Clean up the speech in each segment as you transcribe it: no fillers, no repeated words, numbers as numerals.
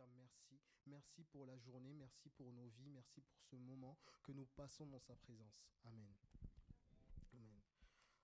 dire merci. Merci pour la journée, merci pour nos vies, merci pour ce moment que nous passons dans sa présence. Amen. Amen.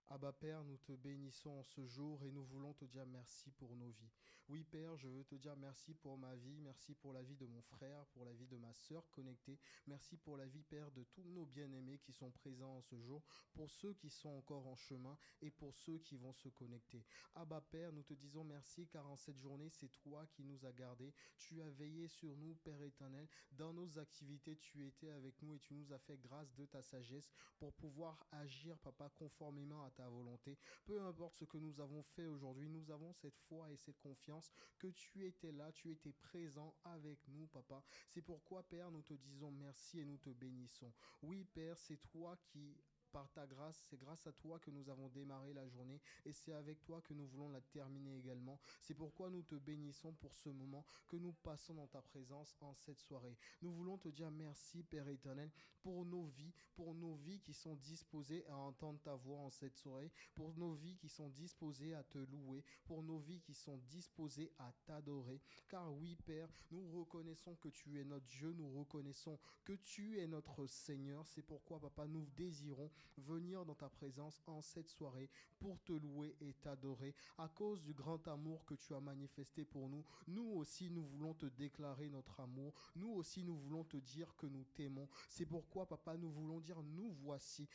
Abba Père, nous te bénissons en ce jour et nous voulons te dire merci pour nos vies. Oui Père, je veux te dire merci pour ma vie, merci pour la vie de mon frère, pour la vie de ma sœur connectée. Merci pour la vie Père de tous nos bien-aimés qui sont présents en ce jour, pour ceux qui sont encore en chemin et pour ceux qui vont se connecter. Abba Père, nous te disons merci car en cette journée, c'est toi qui nous as gardés. Tu as veillé sur nous, Père éternel. Dans nos activités, tu étais avec nous et tu nous as fait grâce de ta sagesse pour pouvoir agir, Papa, conformément à ta volonté. Peu importe ce que nous avons fait aujourd'hui, nous avons cette foi et cette confiance que tu étais là, tu étais présent avec nous, Papa. C'est pourquoi, Père, nous te disons merci et nous te bénissons. Oui, Père, c'est toi qui... Par ta grâce, c'est grâce à toi que nous avons démarré la journée et c'est avec toi que nous voulons la terminer également. C'est pourquoi nous te bénissons pour ce moment que nous passons dans ta présence en cette soirée. Nous voulons te dire merci, Père éternel, pour nos vies qui sont disposées à entendre ta voix en cette soirée, pour nos vies qui sont disposées à te louer, pour nos vies qui sont disposées à t'adorer. Car oui, Père, nous reconnaissons que tu es notre Dieu, nous reconnaissons que tu es notre Seigneur. C'est pourquoi, Papa, nous désirons venir dans ta présence en cette soirée pour te louer et t'adorer. À cause du grand amour que tu as manifesté pour nous, nous aussi, nous voulons te déclarer notre amour. Nous aussi, nous voulons te dire que nous t'aimons. C'est pourquoi, Papa, nous voulons dire nous voici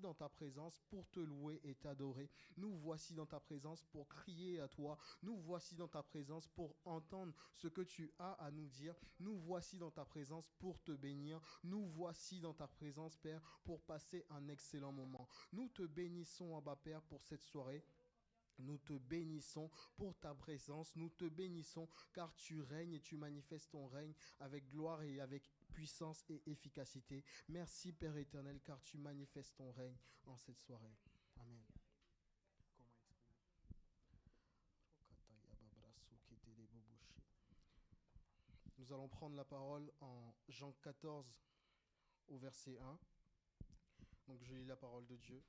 dans ta présence pour te louer et t'adorer. Nous voici dans ta présence pour crier à toi. Nous voici dans ta présence pour entendre ce que tu as à nous dire. Nous voici dans ta présence pour te bénir. Nous voici dans ta présence, Père, pour passer un excellent moment. Nous te bénissons, Abba Père, pour cette soirée. Nous te bénissons pour ta présence, nous te bénissons car tu règnes et tu manifestes ton règne avec gloire et avec puissance et efficacité. Merci Père éternel car tu manifestes ton règne en cette soirée. Amen. Comment exprimer? Nous allons prendre la parole en Jean 14 au verset 1. Donc je lis la parole de Dieu.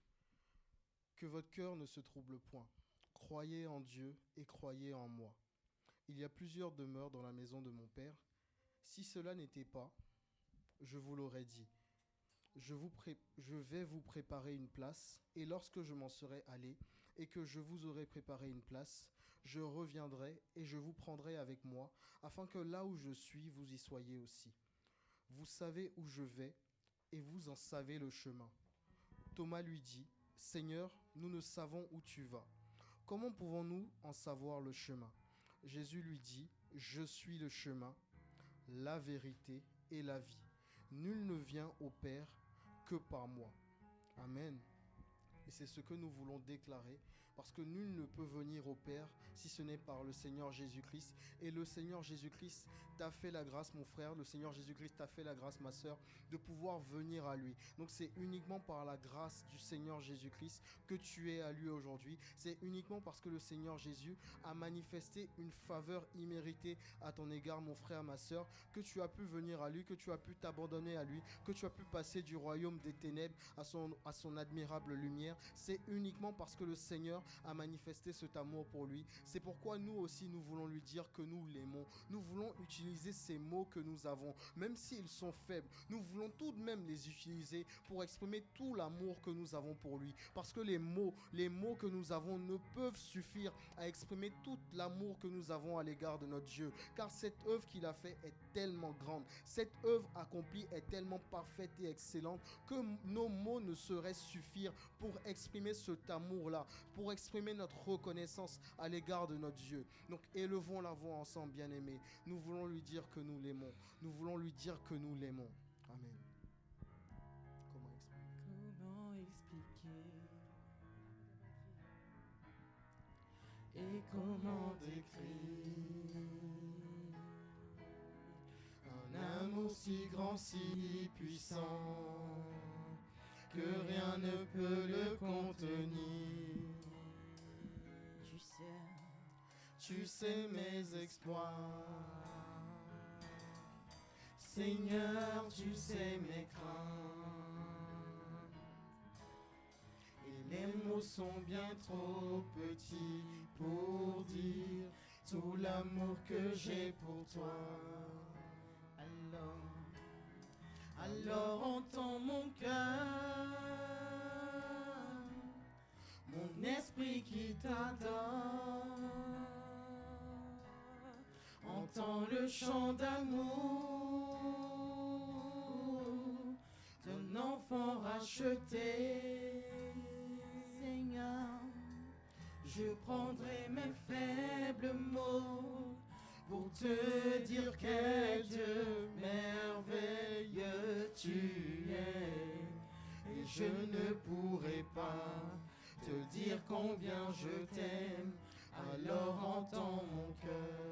Que votre cœur ne se trouble point. Croyez en Dieu et croyez en moi. Il y a plusieurs demeures dans la maison de mon Père. Si cela n'était pas, je vous l'aurais dit. Je vais vous préparer une place, et lorsque je m'en serai allé, et que je vous aurai préparé une place, je reviendrai et je vous prendrai avec moi, afin que là où je suis, vous y soyez aussi. Vous savez où je vais, et vous en savez le chemin. Thomas lui dit, Seigneur, nous ne savons où tu vas. Comment pouvons-nous en savoir le chemin? Jésus lui dit, je suis le chemin, la vérité et la vie. Nul ne vient au Père que par moi. Amen. Et c'est ce que nous voulons déclarer, parce que nul ne peut venir au Père si ce n'est par le Seigneur Jésus-Christ. Et le Seigneur Jésus-Christ t'a fait la grâce, mon frère, le Seigneur Jésus-Christ t'a fait la grâce, ma sœur, de pouvoir venir à lui. Donc c'est uniquement par la grâce du Seigneur Jésus-Christ que tu es à lui aujourd'hui. C'est uniquement parce que le Seigneur Jésus a manifesté une faveur imméritée à ton égard, mon frère, ma sœur, que tu as pu venir à lui, que tu as pu t'abandonner à lui, que tu as pu passer du royaume des ténèbres à son admirable lumière. C'est uniquement parce que le Seigneur a manifesté cet amour pour lui. C'est pourquoi nous aussi, nous voulons lui dire que nous l'aimons. Nous voulons utiliser ces mots que nous avons, même s'ils sont faibles. Nous voulons tout de même les utiliser pour exprimer tout l'amour que nous avons pour lui. Parce que les mots que nous avons ne peuvent suffire à exprimer tout l'amour que nous avons à l'égard de notre Dieu. Car cette œuvre qu'il a faite est tellement grande. Cette œuvre accomplie est tellement parfaite et excellente que nos mots ne sauraient suffire pour exprimer cet amour-là, pour exprimer notre reconnaissance à l'égard de notre Dieu. Donc élevons la voix ensemble, bien-aimés. Nous voulons lui dire que nous l'aimons. Nous voulons lui dire que nous l'aimons. Amen. Comment expliquer et comment décrire un amour si grand, si puissant, que rien ne peut le contenir. Tu sais mes exploits. Seigneur, tu sais mes craintes. Et les mots sont bien trop petits pour dire tout l'amour que j'ai pour toi. Alors entends mon cœur, mon esprit qui t'adore. Entends le chant d'amour d'un enfant racheté. Seigneur, je prendrai mes faibles mots pour te dire quel Dieu merveilleux tu es. Et je ne pourrai pas te dire combien je t'aime. Alors entends mon cœur.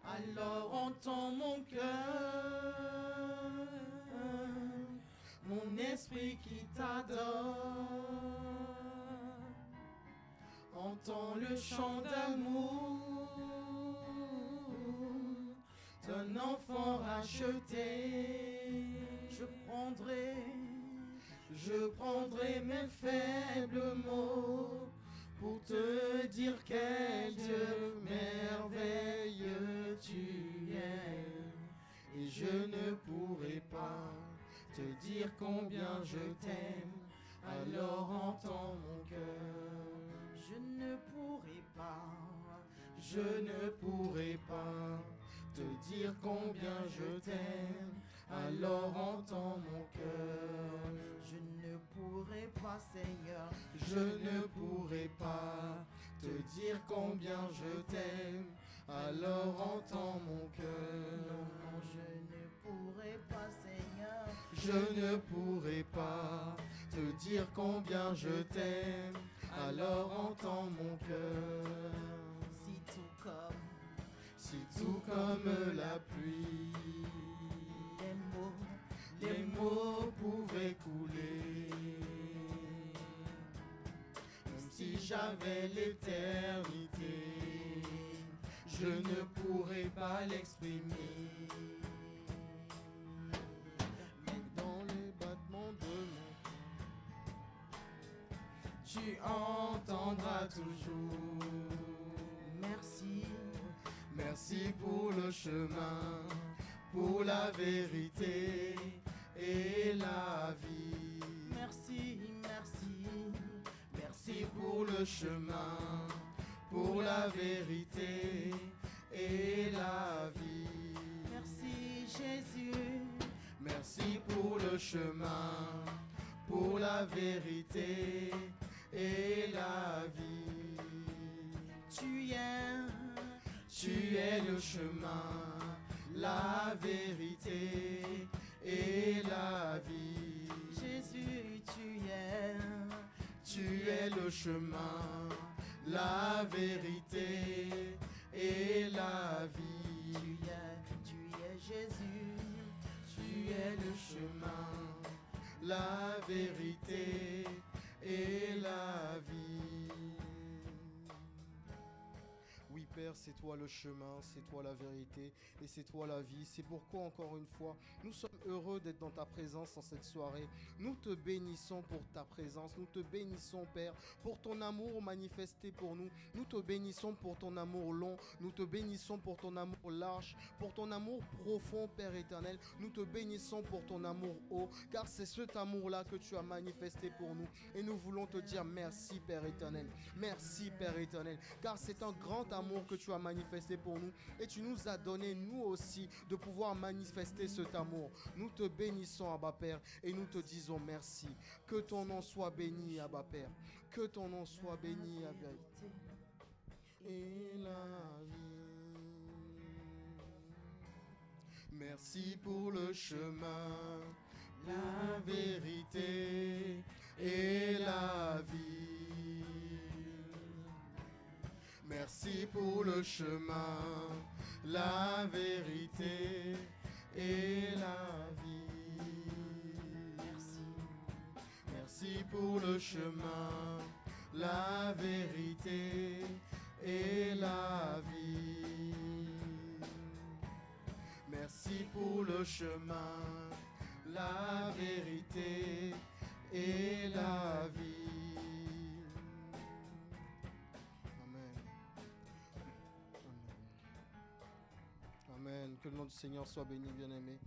Alors entends mon cœur, mon esprit qui t'adore. Entends le chant d'amour d'un enfant racheté. Je prendrai mes faibles mots pour te dire quel Dieu merveilleux tu es. Et je ne pourrai pas te dire combien je t'aime. Alors entends mon cœur. Je ne pourrai pas te dire combien je t'aime. Alors entends mon cœur. Je ne pourrai pas, Seigneur. Je ne pourrai pas te dire combien je t'aime. Alors entends mon cœur. Non, je ne pourrai pas, Seigneur. Je ne pourrai pas te dire combien je t'aime. Alors entends mon cœur. Si tout comme la pluie, les mots pouvaient couler, même si j'avais l'éternité, je ne pourrais pas l'exprimer. Mais dans les battements de mon cœur, Tu entendras toujours. Merci pour le chemin, pour la vérité et la vie. Merci pour le chemin, pour la vérité et la vie. Merci Jésus. Merci pour le chemin, pour la vérité et la vie. Tu es le chemin, la vérité et la vie. Jésus, Tu es le chemin, la vérité et la vie. Tu es Jésus. Tu es le chemin, la vérité et la vie. Oui, Père, c'est toi le chemin, c'est toi la vérité et c'est toi la vie. C'est pourquoi, encore une fois, nous sommes heureux d'être dans ta présence en cette soirée. Nous te bénissons pour ta présence. Nous te bénissons, Père, pour ton amour manifesté pour nous. Nous te bénissons pour ton amour long. Nous te bénissons pour ton amour large, pour ton amour profond, Père éternel. Nous te bénissons pour ton amour haut, car c'est cet amour-là que tu as manifesté pour nous. Et nous voulons te dire merci, Père éternel. Merci, Père éternel, car c'est un grand amour que tu as manifesté pour nous. Et tu nous as donné, nous aussi, de pouvoir manifester cet amour. Nous te bénissons, Abba Père, et nous te disons merci. Que ton nom soit béni, Abba Père. Que ton nom soit béni, Abba. Et la vie. Merci pour le chemin, la vérité et la vie. Merci pour le chemin, la vérité et la vie. Merci pour le chemin, la vérité et la vie. Merci pour le chemin, la vérité et la vie. Amen. Que le nom du Seigneur soit béni, bien-aimé.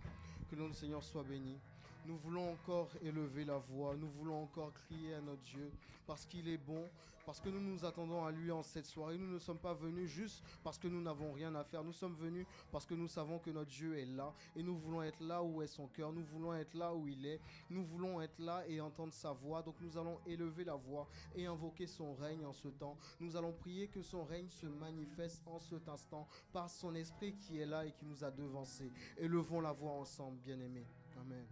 Que le nom du Seigneur soit béni. Nous voulons encore élever la voix, nous voulons encore crier à notre Dieu parce qu'il est bon, parce que nous nous attendons à lui en cette soirée. Nous ne sommes pas venus juste parce que nous n'avons rien à faire. Nous sommes venus parce que nous savons que notre Dieu est là et nous voulons être là où est son cœur. Nous voulons être là où il est. Nous voulons être là et entendre sa voix. Donc nous allons élever la voix et invoquer son règne en ce temps. Nous allons prier que son règne se manifeste en cet instant par son esprit qui est là et qui nous a devancés. Élevons la voix ensemble, bien-aimés. Amen.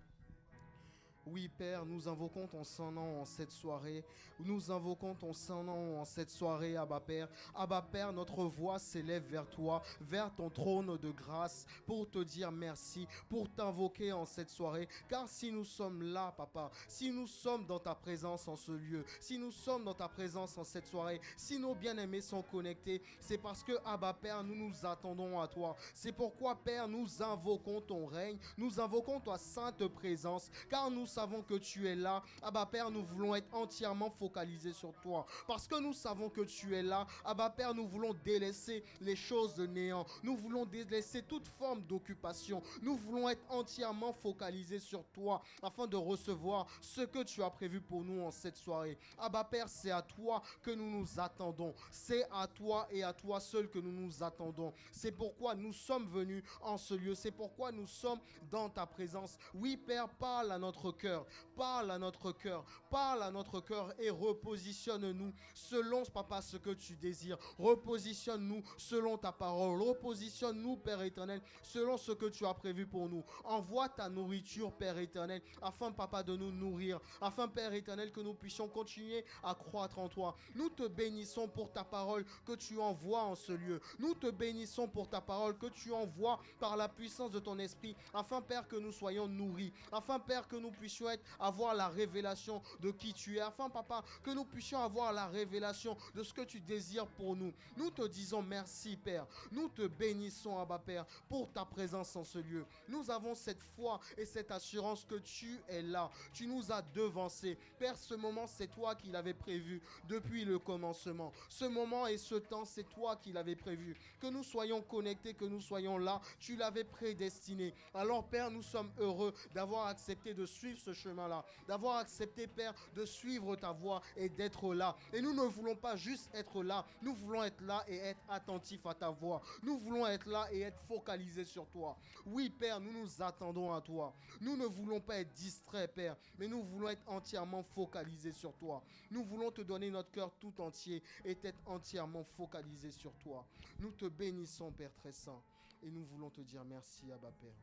Oui, Père, nous invoquons ton Saint-Nom en cette soirée. Nous invoquons ton Saint-Nom en cette soirée, Abba Père. Abba Père, notre voix s'élève vers toi, vers ton trône de grâce, pour te dire merci, pour t'invoquer en cette soirée. Car si nous sommes là, Papa, si nous sommes dans ta présence en ce lieu, si nous sommes dans ta présence en cette soirée, si nos bien-aimés sont connectés, c'est parce que, Abba Père, nous nous attendons à toi. C'est pourquoi, Père, nous invoquons ton règne, nous invoquons ta sainte présence, car nous savons que tu es là. Abba Père, nous voulons être entièrement focalisés sur toi. Parce que nous savons que tu es là, Abba Père, nous voulons délaisser les choses de néant. Nous voulons délaisser toute forme d'occupation. Nous voulons être entièrement focalisés sur toi afin de recevoir ce que tu as prévu pour nous en cette soirée. Abba Père, c'est à toi que nous nous attendons. C'est à toi et à toi seul que nous nous attendons. C'est pourquoi nous sommes venus en ce lieu. C'est pourquoi nous sommes dans ta présence. Oui, Père, parle à notre cœur. Parle à notre cœur. Parle à notre cœur et repositionne-nous selon, Papa, ce que tu désires. Repositionne-nous selon ta parole. Repositionne-nous, Père éternel, selon ce que tu as prévu pour nous. Envoie ta nourriture, Père éternel, afin, Papa, de nous nourrir. Afin, Père éternel, que nous puissions continuer à croître en toi. Nous te bénissons pour ta parole que tu envoies en ce lieu. Nous te bénissons pour ta parole que tu envoies par la puissance de ton esprit. Afin, Père, que nous soyons nourris. Afin, Père, que nous puissions avoir la révélation de qui tu es. Afin, Papa, que nous puissions avoir la révélation de ce que tu désires pour nous. Nous te disons merci, Père. Nous te bénissons, Abba Père, pour ta présence en ce lieu. Nous avons cette foi et cette assurance que tu es là. Tu nous as devancés. Père, ce moment, c'est toi qui l'avais prévu depuis le commencement. Ce moment et ce temps, c'est toi qui l'avais prévu. Que nous soyons connectés, que nous soyons là, tu l'avais prédestiné. Alors, Père, nous sommes heureux d'avoir accepté de suivre ce chemin-là, d'avoir accepté, Père, de suivre ta voie et d'être là. Et nous ne voulons pas juste être là, nous voulons être là et être attentifs à ta voix. Nous voulons être là et être focalisés sur toi. Oui, Père, nous nous attendons à toi. Nous ne voulons pas être distraits, Père, mais nous voulons être entièrement focalisés sur toi. Nous voulons te donner notre cœur tout entier et être entièrement focalisés sur toi. Nous te bénissons, Père très saint, et nous voulons te dire merci, Abba Père.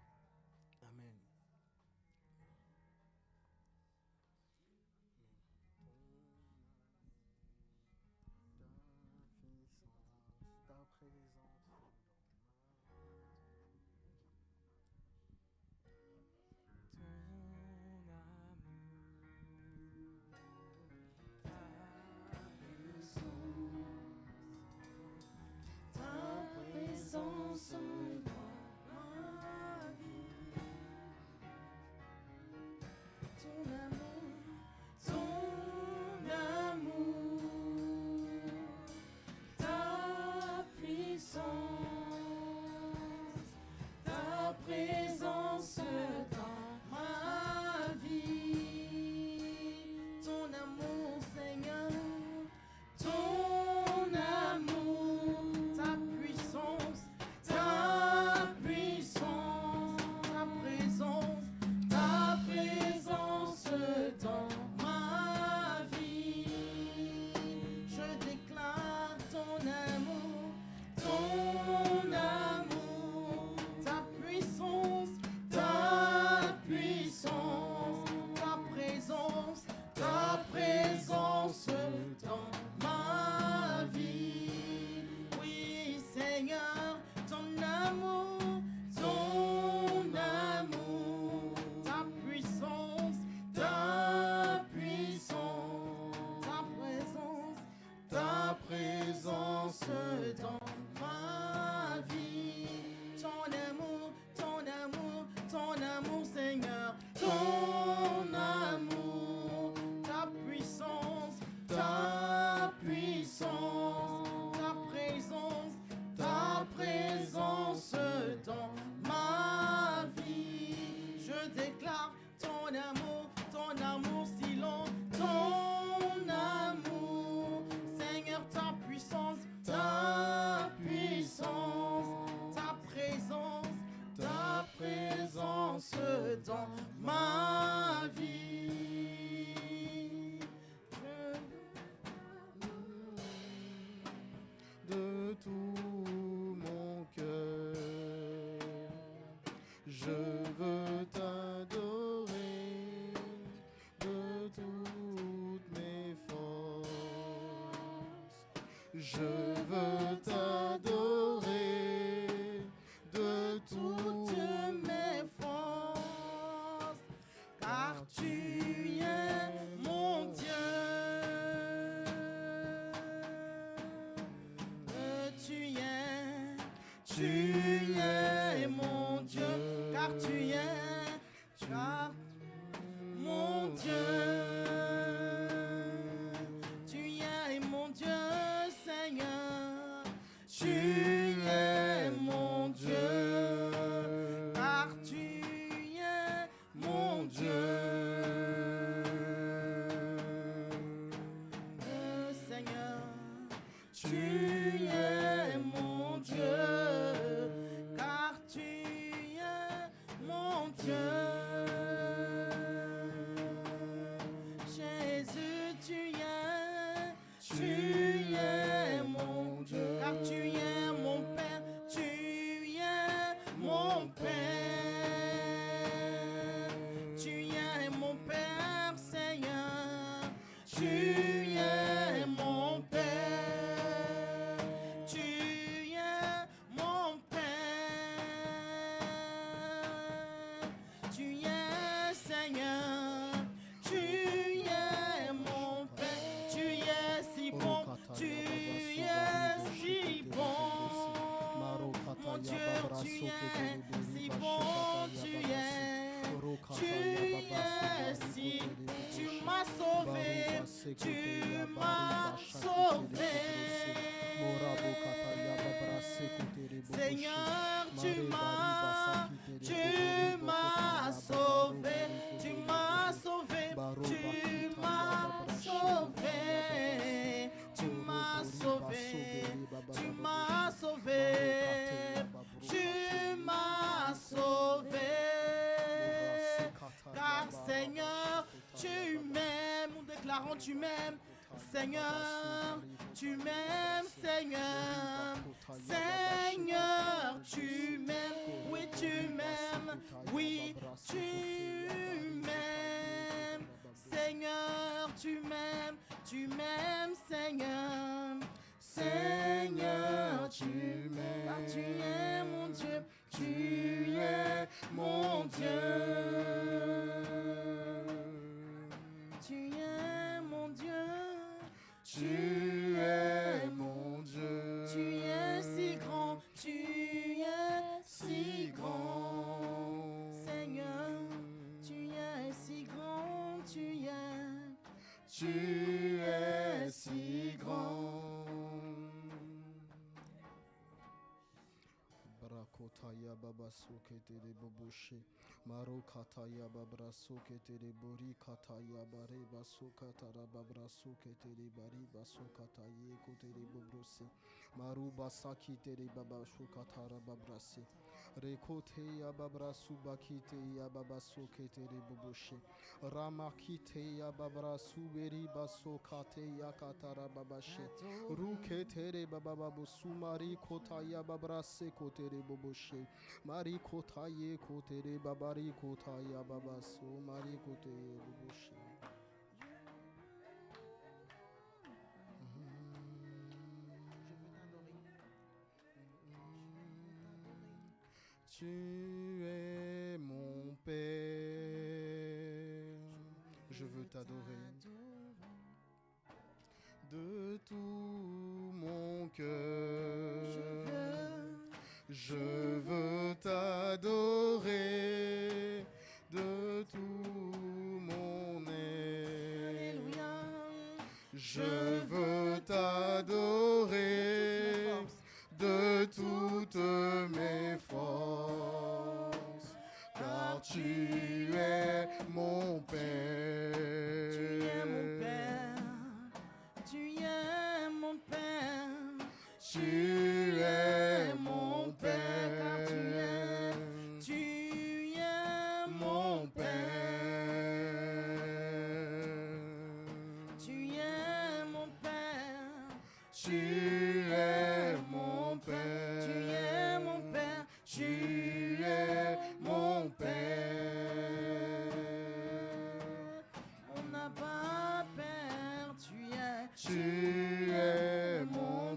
Amen. Je veux t'adorer de toutes mes forces, car tu es mon Dieu. Tu es mon Dieu, car tu es, car mon Dieu. Tu es mon Dieu, Seigneur. Tu es mon Dieu, car tu es mon Dieu. Seigneur, tu es mon Dieu, car tu es mon Dieu. Jésus, tu es mon Dieu, car tu es mon Père, tu es mon Père. Tu es mon Père, Seigneur, tu es mon Père. Tu es mon Père. Tu es Seigneur, tu es mon Père. Tu es si bon, tu es si bon. Mon Dieu, tu es si bon, tu es si, tu m'as sauvé, tu m'as sauvé. Seigneur, tu m'as sauvé, tu m'as sauvé, tu m'as sauvé, tu m'as sauvé, tu m'as sauvé, tu m'as sauvé. Car Seigneur, tu m'aimes, nous déclarons tu m'aimes. Seigneur, tu m'aimes, Seigneur. Seigneur, tu m'aimes, oui tu m'aimes, oui tu m'aimes. Seigneur, tu m'aimes, Seigneur. Seigneur, tu m'aimes, car tu es mon Dieu, tu es mon Dieu. Tu es mon Dieu, tu es mon Dieu. Tu es si grand, tu es si grand. Seigneur, tu es si grand, tu es si grand. Barakotaya baba sokete boboshe marokataya babra sokete bori kataya bare basokatara babra sokete bari basokataye kote bobrose maruba sakite baba sokatara babrase rekote ya babra subakite ya baba sokete boboshe ramakite ya babra suberi basokate ya katara babashe rukete baba babu sumari kotaya babra sekote boboshe mari kotaye kote babari kotaya baba so mari kote boboshe. Tu es mon Père, je veux t'adorer de tout mon cœur. Je veux t'adorer de tout mon être. Je veux t'adorer de toutes mes forces, car tu es mon Père. Tu es mon Père, tu es mon Père, Tu es mon Père, car tu es mon Père. Tu es mon Père, Tu es mon Père. tu es mon Père, Tu es mon Père. On n'a pas peur, tu es Tu es mon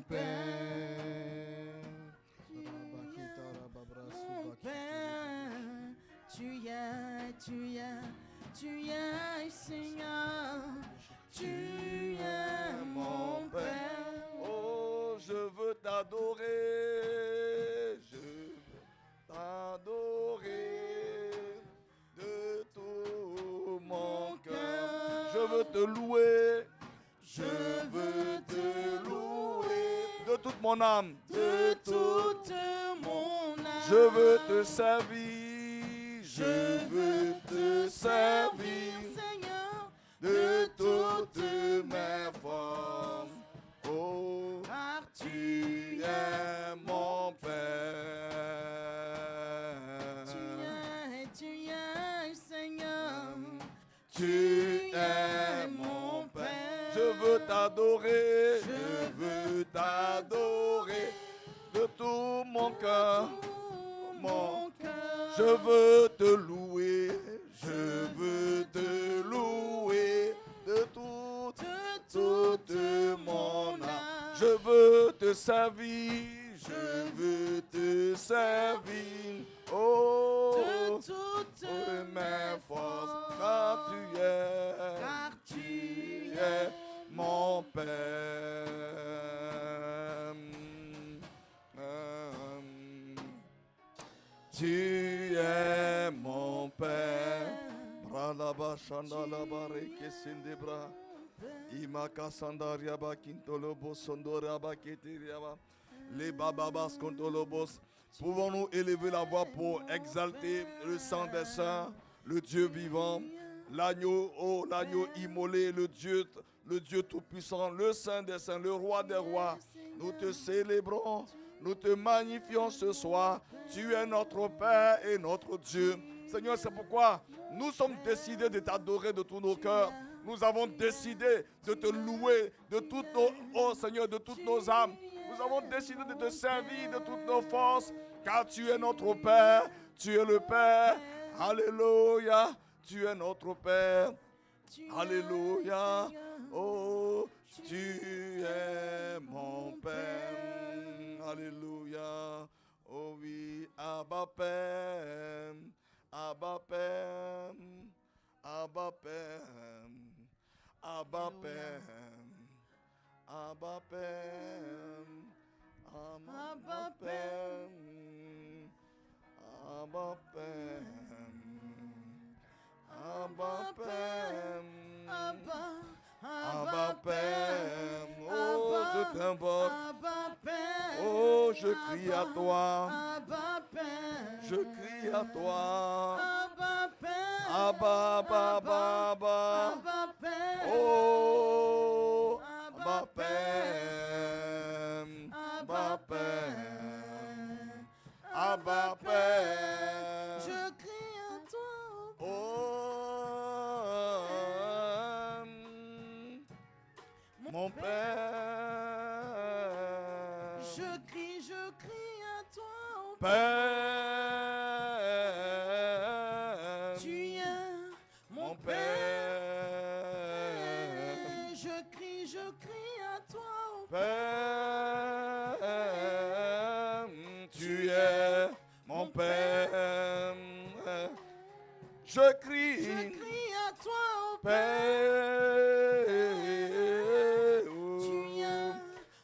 veux te louer. Je veux te louer de toute mon âme. de toute mon âme. Je veux te servir. Je veux te servir Seigneur, de toutes mes forces. Oh, car tu es mon Père. tu es Seigneur, Tu es mon Père. Je veux t'adorer. Je veux t'adorer de tout mon cœur. mon cœur. Je veux te louer. Je veux te louer de toute mon âme. Je veux te servir. Je veux te servir. Oh, de toutes mes forces, car tu es mon Père. Tu es mon Père. Bralaba shandalaba reke sindebra. Imaka sandariaba kintolobo sondoraba ketiriaba. Les bababas kontolobos. Pouvons-nous élever la voix pour exalter le sang des saints, le Dieu vivant, l'agneau, oh l'agneau immolé, le Dieu tout-puissant, le Saint des saints, le Roi des rois. Nous te célébrons, nous te magnifions ce soir. Tu es notre Père et notre Dieu. Seigneur, c'est pourquoi nous sommes décidés de t'adorer de tous nos cœurs. Nous avons décidé de te louer de toutes nos, oh Seigneur, de toutes nos âmes. Nous avons décidé de te servir de toutes nos forces, car tu es notre Père, tu es le Père. Alléluia, tu es notre Père. Alléluia, oh, tu es mon Père. Alléluia, oh oui, Abba Père, Abba Père, Abba Père, Abba Père. Abba Père, Abba Père, Abba Père, Abba Père, Abba Père, oh je t'invoque, oh je crie à toi, je crie à toi, Abba, Abba, Abba, oh Abba Père, Abba Père, Abba Père, Je crie à toi, oh mon Père, je crie à toi, oh Père, tu es mon mon Père, Père. Je crie à toi, oh Père, tu es mon Père. Je crie, à toi, oh Père, tu es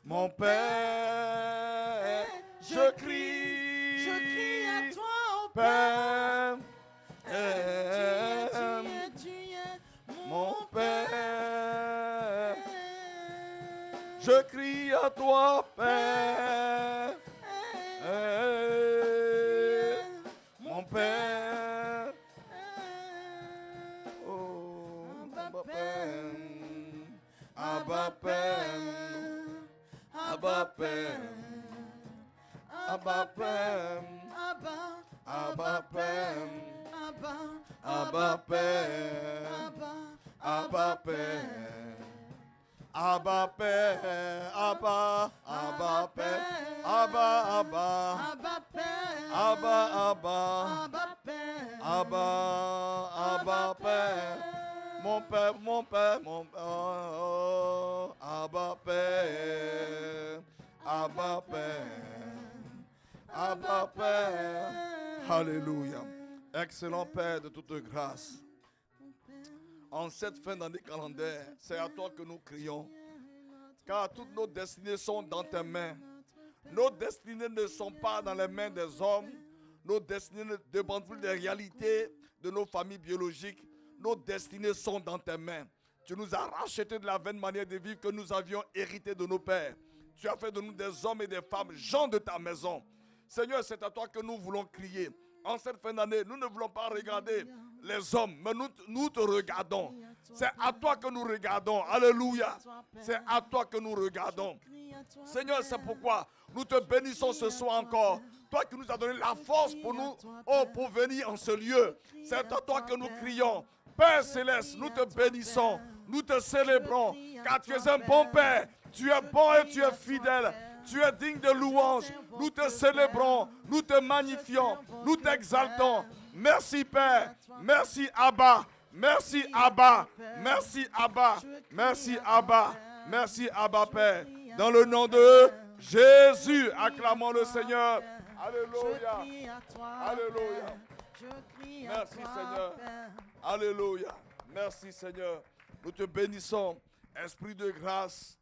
mon Père. Je crie à toi, oh Père, tu es mon Père. Je crie à toi, Père, mon Père. Oh, Abba Père, Abba Père, Abba Père, Abba Père, Abba Père, Abba Père, Abba Père, Abba Père, Abba, Abba Père, Abba, Abba, Abba, Abba, Abba, Abba Père, mon Père, mon Père, mon Père, oh, Abba Père, Abba Père, Abba Père, Alléluia. Excellent Père de toute grâce. En cette fin d'année calendaire, c'est à toi que nous crions. Car toutes nos destinées sont dans tes mains. Nos destinées ne sont pas dans les mains des hommes. Nos destinées ne dépendent plus des réalités de nos familles biologiques. Nos destinées sont dans tes mains. Tu nous as rachetés de la vaine manière de vivre que nous avions hérité de nos pères. Tu as fait de nous des hommes et des femmes, gens de ta maison. Seigneur, c'est à toi que nous voulons crier. En cette fin d'année, nous ne voulons pas regarder les hommes, mais nous te regardons. C'est à toi que nous regardons. Alléluia. C'est à toi que nous regardons. Seigneur, c'est pourquoi nous te bénissons ce soir encore. Toi qui nous as donné la force pour nous, pour venir en ce lieu. C'est à toi que nous crions. Père Céleste, nous te bénissons. Nous te célébrons. Car tu es un bon Père. Tu es bon et tu es fidèle. Tu es digne de louange. Nous te célébrons. Nous te magnifions. Nous t'exaltons. Merci Père. Merci Abba. Merci Abba. Merci Abba. Merci Abba. Merci Abba Père. Dans le nom de Jésus, acclamons le Seigneur. Alléluia. Alléluia. Merci Seigneur. Alléluia. Merci Seigneur. Nous te bénissons. Esprit de grâce,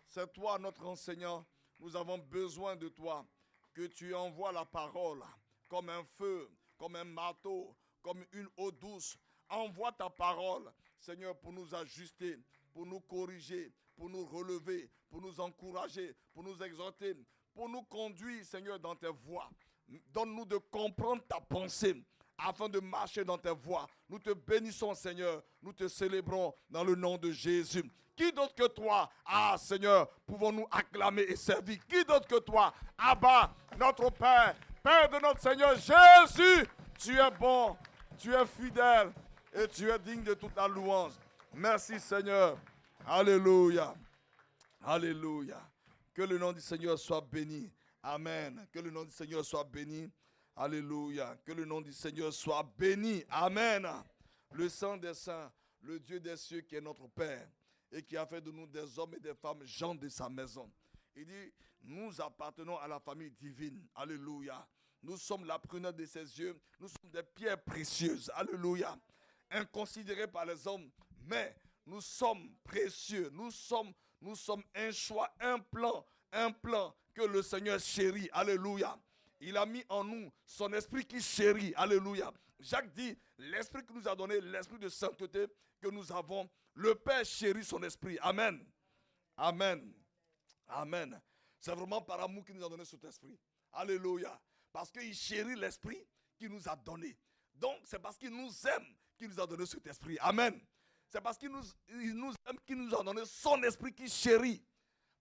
c'est toi notre enseignant. Nous avons besoin de toi. Que tu envoies la parole comme un feu, comme un marteau, comme une eau douce. Envoie ta parole, Seigneur, pour nous ajuster, pour nous corriger, pour nous relever, pour nous encourager, pour nous exhorter, pour nous conduire, Seigneur, dans tes voies. Donne-nous de comprendre ta pensée afin de marcher dans tes voies. Nous te bénissons, Seigneur. Nous te célébrons dans le nom de Jésus. Qui d'autre que toi, Seigneur, pouvons-nous acclamer et servir? Qui d'autre que toi, Abba, notre Père, Père de notre Seigneur Jésus? Tu es bon, tu es fidèle et tu es digne de toute la louange. Merci, Seigneur. Alléluia. Alléluia. Que le nom du Seigneur soit béni. Amen. Que le nom du Seigneur soit béni. Alléluia. Que le nom du Seigneur soit béni. Amen. Le Saint des Saints, le Dieu des cieux qui est notre Père et qui a fait de nous des hommes et des femmes, gens de sa maison. Il dit, nous appartenons à la famille divine. Alléluia. Nous sommes la prunelle de ses yeux. Nous sommes des pierres précieuses. Alléluia. Inconsidérés par les hommes, mais nous sommes précieux. Nous sommes un choix, un plan que le Seigneur chérit. Alléluia. Il a mis en nous son esprit qui chérit. Alléluia. Jacques dit, l'esprit que nous a donné, l'esprit de sainteté que nous avons, le Père chérit son esprit. Amen. Amen. Amen. C'est vraiment par amour qu'il nous a donné cet esprit. Alléluia. Parce qu'il chérit l'esprit qu'il nous a donné. Donc, c'est parce qu'il nous aime qu'il nous a donné cet esprit. Amen. C'est parce qu'il nous aime qu'il nous a donné son esprit qui chérit.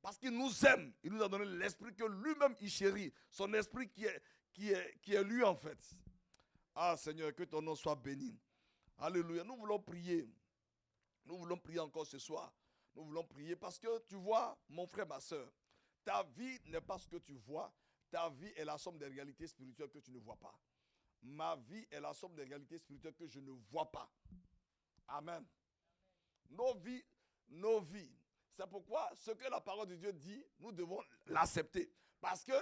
Parce qu'il nous aime, il nous a donné l'esprit que lui-même il chérit. Son esprit qui est lui en fait. Ah Seigneur, que ton nom soit béni. Alléluia. Nous voulons prier. Nous voulons prier encore ce soir. Nous voulons prier parce que tu vois, mon frère, ma soeur, ta vie n'est pas ce que tu vois. Ta vie est la somme des réalités spirituelles que tu ne vois pas. Ma vie est la somme des réalités spirituelles que je ne vois pas. Amen. Nos vies. C'est pourquoi ce que la parole de Dieu dit, nous devons l'accepter. Parce que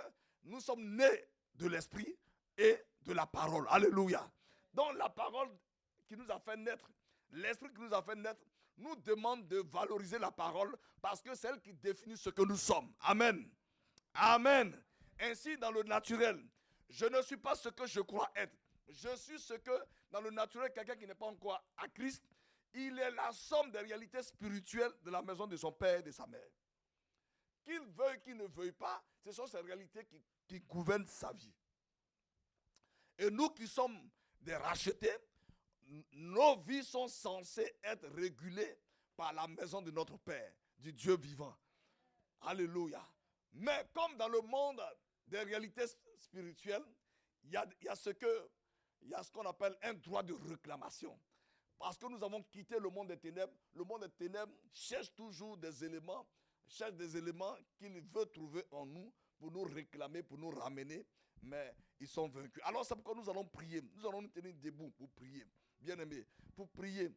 nous sommes nés de l'esprit et de la parole. Alléluia. Donc la parole qui nous a fait naître, l'esprit qui nous a fait naître, nous demande de valoriser la parole parce que c'est elle qui définit ce que nous sommes. Amen. Amen. Ainsi, dans le naturel, je ne suis pas ce que je crois être. Je suis ce que, dans le naturel, quelqu'un qui n'est pas encore à Christ, il est la somme des réalités spirituelles de la maison de son père et de sa mère. Qu'il veuille, qu'il ne veuille pas, ce sont ces réalités qui gouvernent sa vie. Et nous qui sommes des rachetés, nos vies sont censées être régulées par la maison de notre Père, du Dieu vivant. Alléluia. Mais comme dans le monde des réalités spirituelles, il y a ce qu'on appelle un droit de réclamation. Parce que nous avons quitté le monde des ténèbres. Le monde des ténèbres cherche toujours des éléments qu'il veut trouver en nous pour nous réclamer, pour nous ramener. Mais ils sont vaincus. Alors c'est pourquoi nous allons prier. Nous allons nous tenir debout pour prier. Bien-aimés, pour prier.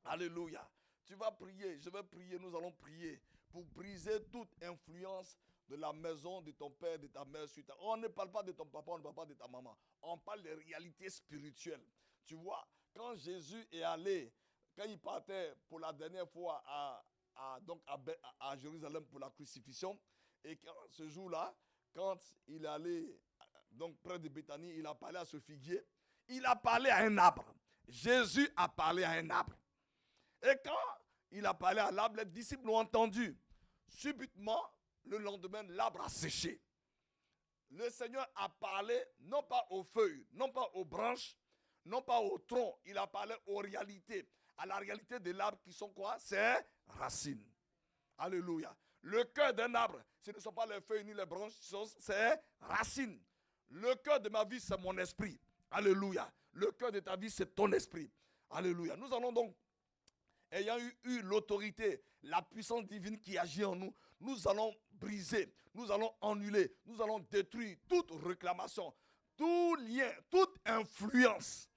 Alléluia. Tu vas prier, je vais prier, nous allons prier pour briser toute influence de la maison de ton père, de ta mère sur ta... On ne parle pas de ton papa, on ne parle pas de ta maman. On parle des réalités spirituelles. Tu vois, quand Jésus est allé, quand il partait pour la dernière fois à Jérusalem pour la crucifixion, et ce jour-là, quand il est allé donc près de Béthanie, il a parlé à ce figuier, il a parlé à un arbre. Jésus a parlé à un arbre. Et quand il a parlé à l'arbre, les disciples l'ont entendu. Subitement, le lendemain, l'arbre a séché. Le Seigneur a parlé non pas aux feuilles, non pas aux branches, non pas au tronc. Il a parlé aux réalités, à la réalité de l'arbre qui sont quoi? C'est racines. Alléluia. Le cœur d'un arbre, ce ne sont pas les feuilles ni les branches, c'est racines. Le cœur de ma vie, c'est mon esprit. Alléluia. Le cœur de ta vie, c'est ton esprit. Alléluia. Nous allons donc, ayant eu l'autorité, la puissance divine qui agit en nous, nous allons briser, nous allons annuler, nous allons détruire toute réclamation, tout lien, toute influence,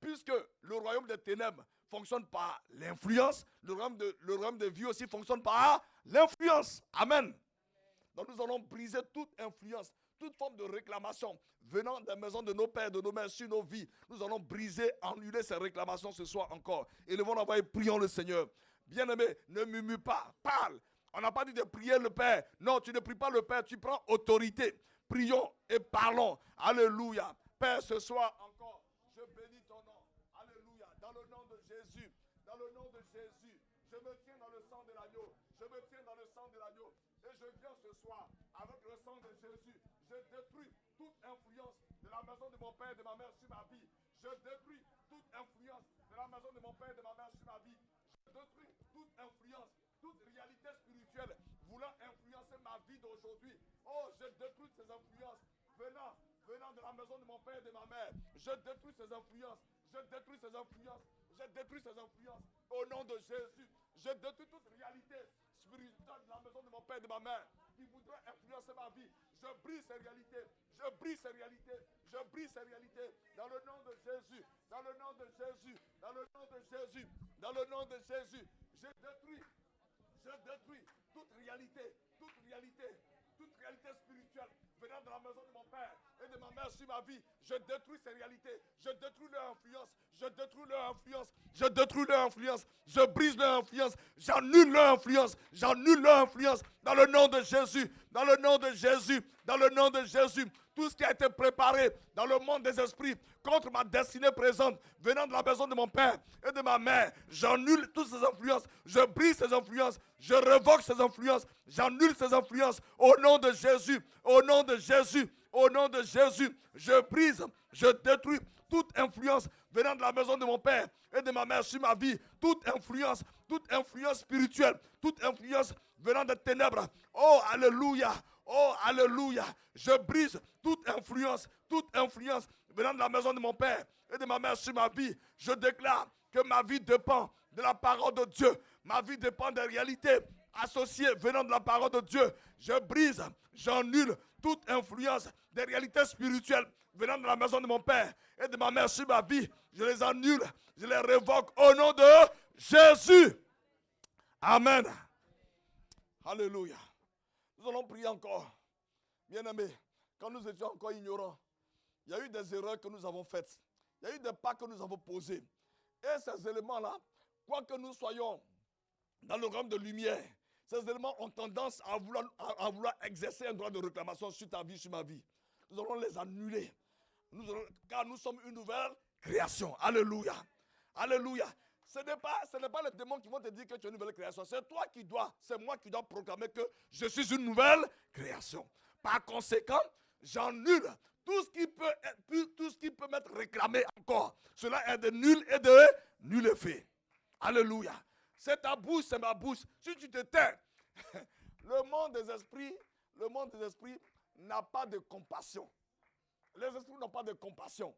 puisque le royaume des ténèbres fonctionne par l'influence, le royaume de vie aussi fonctionne par l'influence. Amen. Donc nous allons briser toute influence, toute forme de réclamation venant des maisons de nos pères, de nos mères sur nos vies. Nous allons briser, annuler ces réclamations ce soir encore. Élevons la voix et prions le Seigneur. Bien-aimé, ne murmure pas, parle. On n'a pas dit de prier le Père. Non, tu ne pries pas le Père, tu prends autorité. Prions et parlons. Alléluia. Père, ce soir encore, je bénis ton nom. Alléluia. Dans le nom de Jésus, dans le nom de Jésus, je me tiens dans le sang de l'agneau. Je me tiens dans le sang de l'agneau. Et je viens ce soir avec le sang de Jésus. Je détruis toute influence de la maison de mon père et de ma mère sur ma vie. Je détruis toute influence de la maison de mon père et de ma mère sur ma vie. Je détruis toute influence, toute réalité spirituelle voulant influencer ma vie d'aujourd'hui. Oh, je détruis ces influences venant de la maison de mon père et de ma mère. Je détruis ces influences. Je détruis ces influences. Je détruis ces influences. Au nom de Jésus, je détruis toute réalité spirituelle de la maison de mon père et de ma mère qui voudrait influencer ma vie. Je brise ces réalités. Je brise ces réalités. Je brise ces réalités. Dans le nom de Jésus. Dans le nom de Jésus. Dans le nom de Jésus. Dans le nom de Jésus. Je détruis toute réalité spirituelle venant de la maison de mon père et de ma mère sur ma vie. Je détruis ces réalités. Je détruis leur influence. Je détruis leur influence. Je détruis leur influence. Je brise leur influence. J'annule leur influence. J'annule leur influence. Dans le nom de Jésus. Dans le nom de Jésus. Dans le nom de Jésus. Tout ce qui a été préparé dans le monde des esprits contre ma destinée présente, venant de la maison de mon père et de ma mère, j'annule toutes ces influences, je brise ces influences, je révoque ces influences, j'annule ces influences au nom de Jésus, au nom de Jésus, au nom de Jésus. Je brise, je détruis toute influence venant de la maison de mon père et de ma mère sur ma vie, toute influence spirituelle, toute influence venant des ténèbres. Oh, alléluia. Oh, alléluia. Je brise toute influence venant de la maison de mon père et de ma mère sur ma vie. Je déclare que ma vie dépend de la parole de Dieu. Ma vie dépend des réalités associées venant de la parole de Dieu. Je brise, j'annule toute influence des réalités spirituelles venant de la maison de mon père et de ma mère sur ma vie. Je les annule, je les révoque au nom de Jésus. Amen. Alléluia. Nous allons prier encore. Bien-aimés, quand nous étions encore ignorants, il y a eu des erreurs que nous avons faites. Il y a eu des pas que nous avons posés. Et ces éléments-là, quoi que nous soyons dans le royaume de lumière, ces éléments ont tendance à vouloir exercer un droit de réclamation sur ta vie, sur ma vie. Nous allons les annuler. Car nous sommes une nouvelle création. Alléluia. Alléluia. Ce n'est pas les démons qui vont te dire que tu es une nouvelle création. C'est moi qui dois proclamer que je suis une nouvelle création. Par conséquent, j'annule tout ce qui peut m'être réclamé encore. Cela est de nul effet. Alléluia. C'est ta bouche, c'est ma bouche. Si tu te tais, le monde des esprits n'a pas de compassion. Les esprits n'ont pas de compassion.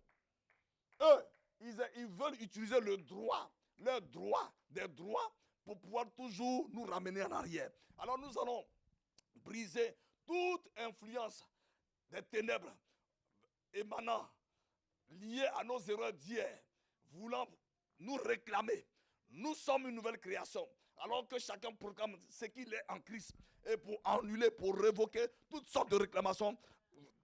Eux, ils veulent utiliser des droits pour pouvoir toujours nous ramener en arrière. Alors nous allons briser toute influence des ténèbres émanant, liées à nos erreurs d'hier, voulant nous réclamer. Nous sommes une nouvelle création. Alors que chacun proclame ce qu'il est en Christ. Et pour annuler, pour révoquer toutes sortes de réclamations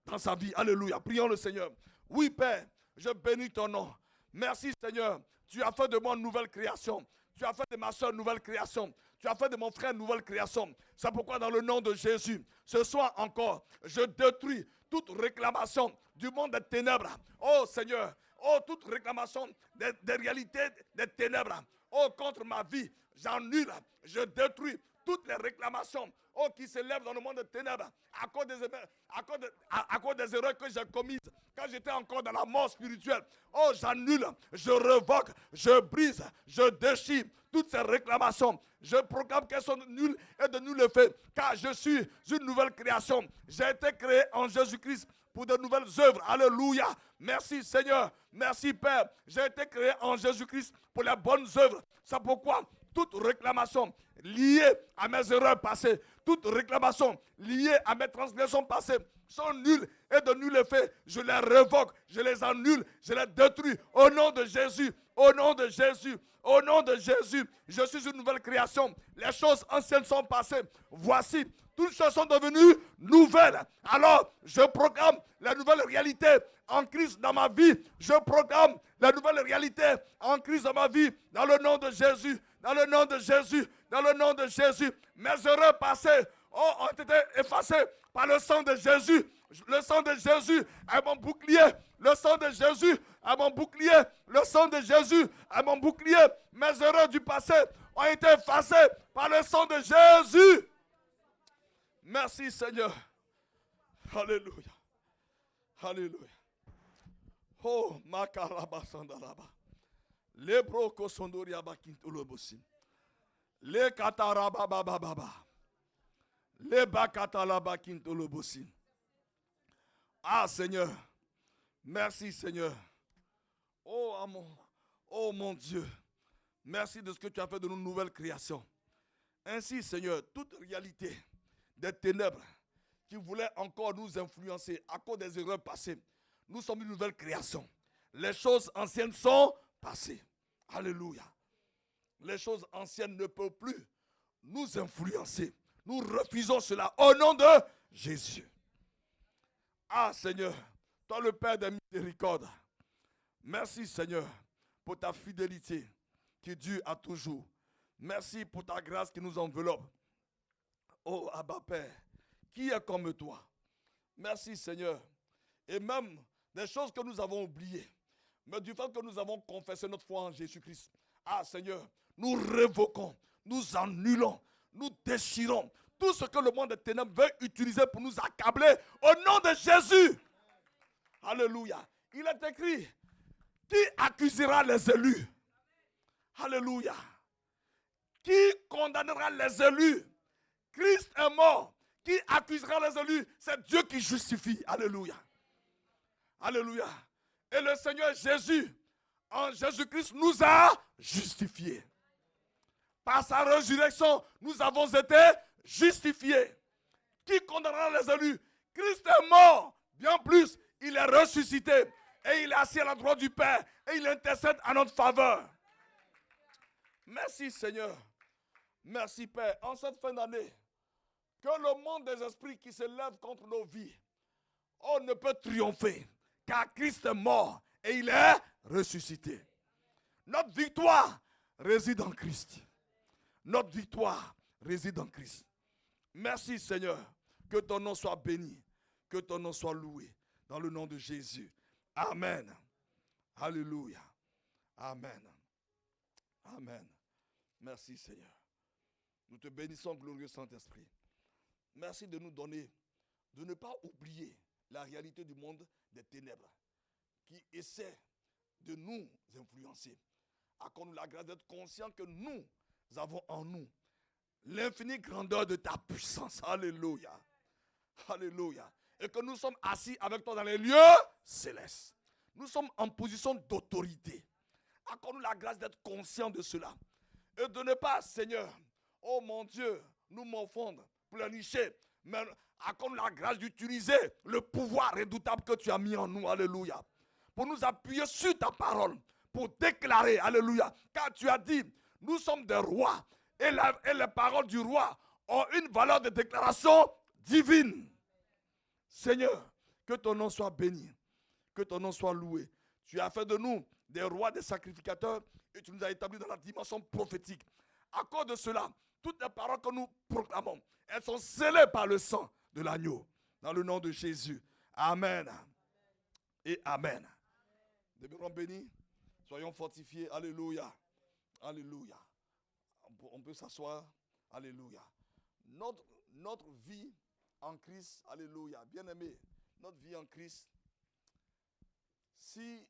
dans sa vie. Alléluia. Prions le Seigneur. Oui, Père, je bénis ton nom. Merci, Seigneur. Tu as fait de moi une nouvelle création. Tu as fait de ma soeur une nouvelle création. Tu as fait de mon frère une nouvelle création. C'est pourquoi dans le nom de Jésus, ce soir encore, je détruis toute réclamation du monde des ténèbres. Oh Seigneur, oh toute réclamation des réalités des ténèbres. Oh, contre ma vie, j'annule, je détruis toutes les réclamations, oh, qui s'élèvent dans le monde de ténèbres à cause des erreurs que j'ai commises quand j'étais encore dans la mort spirituelle. Oh, j'annule, je revoque, je brise, je déchire toutes ces réclamations. Je proclame qu'elles sont nulles et de nul effet, car je suis une nouvelle création. J'ai été créé en Jésus-Christ pour de nouvelles œuvres. Alléluia. Merci Seigneur. Merci Père. J'ai été créé en Jésus-Christ pour les bonnes œuvres. C'est pourquoi toute réclamation liée à mes erreurs passées, toute réclamation liée à mes transgressions passées sont nulles et de nul effet. Je les révoque, je les annule, je les détruis au nom de Jésus, au nom de Jésus. Au nom de Jésus, je suis une nouvelle création. Les choses anciennes sont passées. Voici, toutes choses sont devenues nouvelles. Alors, je proclame la nouvelle réalité en Christ dans ma vie. Je proclame la nouvelle réalité en Christ dans ma vie. Dans le nom de Jésus. Dans le nom de Jésus. Dans le nom de Jésus. Mes erreurs passées ont été effacées par le sang de Jésus. Le sang de Jésus est mon bouclier. Le sang de Jésus est mon bouclier. Le sang de Jésus est mon bouclier. Mes erreurs du passé ont été effacées par le sang de Jésus. Merci Seigneur. Alléluia. Alléluia. Oh, makaraba sandalaba. Le broko sondoriaba kintolobosim. Le kataraba bababa. Le bakatalaba kintolobosim. Ah Seigneur, merci Seigneur. Oh mon Dieu, merci de ce que tu as fait de nos nouvelles créations. Ainsi Seigneur, toute réalité des ténèbres qui voulaient encore nous influencer à cause des erreurs passées, nous sommes une nouvelle création. Les choses anciennes sont passées. Alléluia. Les choses anciennes ne peuvent plus nous influencer. Nous refusons cela au nom de Jésus. Ah Seigneur, toi le Père des miséricordes, merci Seigneur pour ta fidélité qui dure à toujours. Merci pour ta grâce qui nous enveloppe. Oh Abba Père, qui est comme toi? Merci Seigneur. Et même des choses que nous avons oubliées, mais du fait que nous avons confessé notre foi en Jésus-Christ, ah Seigneur, nous révoquons, nous annulons, nous déchirons tout ce que le monde des ténèbres veut utiliser pour nous accabler au nom de Jésus. Alléluia. Il est écrit, qui accusera les élus? Alléluia. Qui condamnera les élus? Christ est mort. Qui accusera les élus? C'est Dieu qui justifie. Alléluia. Alléluia. Et le Seigneur Jésus, en Jésus-Christ, nous a justifiés. Par sa résurrection, nous avons été justifiés. Qui condamnera les élus? Christ est mort. Bien plus, il est ressuscité. Et il est assis à la droite du Père. Et il intercède en notre faveur. Merci Seigneur. Merci Père. En cette fin d'année, que le monde des esprits qui se lève contre nos vies, oh, ne peut triompher. Car Christ est mort et il est ressuscité. Notre victoire réside en Christ. Notre victoire réside en Christ. Merci Seigneur. Que ton nom soit béni. Que ton nom soit loué. Dans le nom de Jésus. Amen. Alléluia. Amen. Amen. Merci Seigneur. Nous te bénissons, glorieux Saint-Esprit. Merci de nous donner, de ne pas oublier la réalité du monde des ténèbres qui essaie de nous influencer. Accorde-nous la grâce d'être conscients que nous avons en nous l'infinie grandeur de ta puissance. Alléluia. Alléluia. Et que nous sommes assis avec toi dans les lieux célestes. Nous sommes en position d'autorité. Accorde-nous la grâce d'être conscients de cela. Et de ne pas, Seigneur, oh mon Dieu, nous morfondre, pleurnicher, mais accorde-nous la grâce d'utiliser le pouvoir redoutable que tu as mis en nous. Alléluia. Pour nous appuyer sur ta parole, pour déclarer, alléluia, car tu as dit, nous sommes des rois, et les paroles du roi ont une valeur de déclaration divine. Seigneur, que ton nom soit béni, que ton nom soit loué. Tu as fait de nous des rois, des sacrificateurs, et tu nous as établis dans la dimension prophétique. À cause de cela, toutes les paroles que nous proclamons, elles sont scellées par le sang de l'agneau. Dans le nom de Jésus. Amen. Et Amen. Demeurons bénis. Soyons fortifiés. Alléluia. Alléluia. On peut s'asseoir. Alléluia. Notre vie en Christ, alléluia. Bien-aimé, notre vie en Christ, si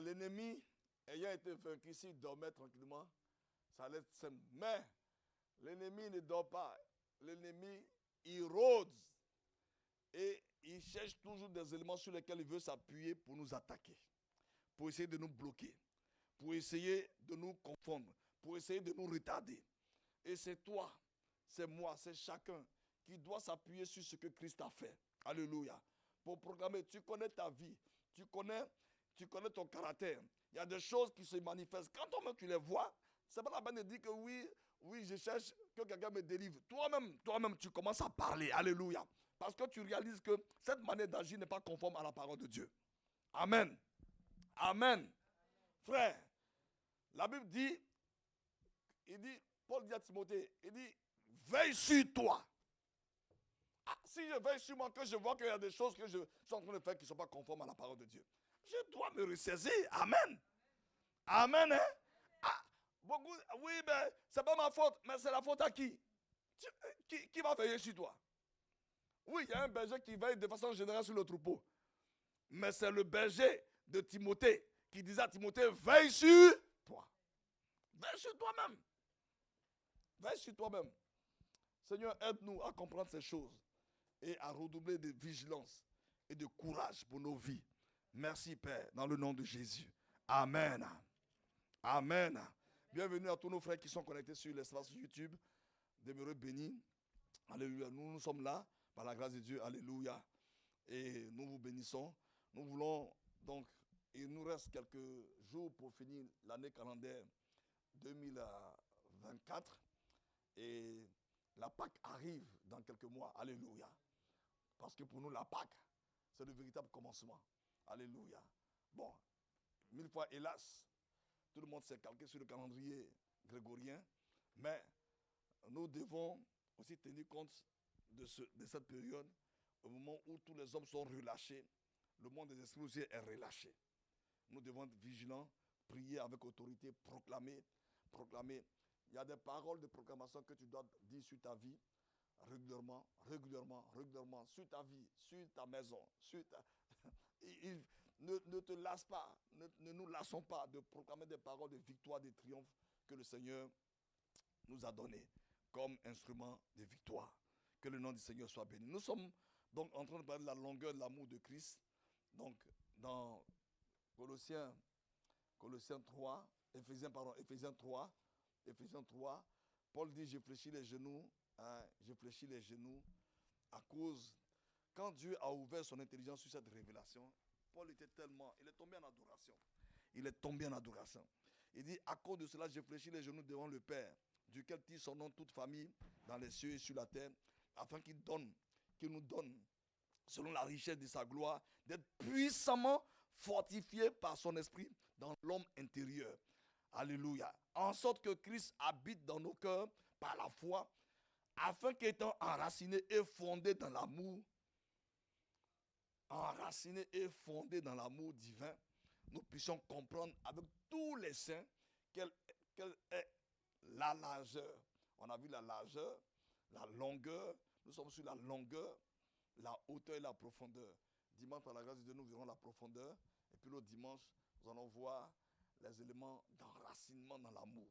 l'ennemi ayant été vaincu, s'il dormait tranquillement, ça allait être simple. Mais l'ennemi ne dort pas. L'ennemi, il rôde. Et il cherche toujours des éléments sur lesquels il veut s'appuyer pour nous attaquer, pour essayer de nous bloquer, pour essayer de nous confondre, pour essayer de nous retarder. Et c'est toi, c'est moi, c'est chacun qui doit s'appuyer sur ce que Christ a fait. Alléluia. Pour proclamer, tu connais ta vie, tu connais ton caractère. Il y a des choses qui se manifestent. Quand toi-même tu les vois, c'est pas la peine de dire que oui, je cherche que quelqu'un me délivre. Toi-même, tu commences à parler. Alléluia. Parce que tu réalises que cette manière d'agir n'est pas conforme à la parole de Dieu. Amen. Amen. Frère, la Bible dit, Paul dit à Timothée, il dit, veille sur toi. Ah, si je veille sur moi, que je vois qu'il y a des choses que je suis en train de faire qui ne sont pas conformes à la parole de Dieu, je dois me ressaisir. Amen. Amen. Hein? Ah, oui, mais c'est pas ma faute, mais c'est la faute à qui? Qui va veiller sur toi? Oui, il y a un berger qui veille de façon générale sur le troupeau. Mais c'est le berger de Timothée qui disait à Timothée, veille sur toi. Veille sur toi-même. Veille sur toi-même. Seigneur, aide-nous à comprendre ces choses et à redoubler de vigilance et de courage pour nos vies. Merci, Père, dans le nom de Jésus. Amen. Amen. Bienvenue à tous nos frères qui sont connectés sur l'espace YouTube. Demeurez bénis. Alléluia. Nous sommes là. Par la grâce de Dieu, alléluia. Et nous vous bénissons. Nous voulons donc, il nous reste quelques jours pour finir l'année calendaire 2024. Et la Pâque arrive dans quelques mois, alléluia. Parce que pour nous, la Pâque, c'est le véritable commencement. Alléluia. Bon, 1000 fois, hélas, tout le monde s'est calqué sur le calendrier grégorien. Mais nous devons aussi tenir compte de cette période, au moment où tous les hommes sont relâchés, le monde des esprits aussi est relâché. Nous devons être vigilants, prier avec autorité, proclamer. Il y a des paroles de proclamation que tu dois dire sur ta vie, régulièrement, sur ta vie, sur ta maison, ne te lasse pas, ne nous lassons pas de proclamer des paroles de victoire, de triomphe que le Seigneur nous a données comme instrument de victoire. Que le nom du Seigneur soit béni. Nous sommes donc en train de parler de la longueur de l'amour de Christ. Donc, dans Colossiens 3, Éphésiens 3, Paul dit, je fléchis les genoux à cause, quand Dieu a ouvert son intelligence sur cette révélation, Paul il est tombé en adoration. Il dit, à cause de cela, je fléchis les genoux devant le Père, duquel tire son nom toute famille dans les cieux et sur la terre, afin qu'il nous donne, selon la richesse de sa gloire, d'être puissamment fortifiés par son esprit dans l'homme intérieur. Alléluia. En sorte que Christ habite dans nos cœurs par la foi, afin qu'étant enracinés et fondés dans l'amour, divin, nous puissions comprendre avec tous les saints quelle est la largeur. On a vu la largeur, la longueur. Nous sommes sur la longueur, la hauteur et la profondeur. Dimanche, par la grâce de Dieu, nous verrons la profondeur. Et puis l'autre dimanche, nous allons voir les éléments d'enracinement dans l'amour.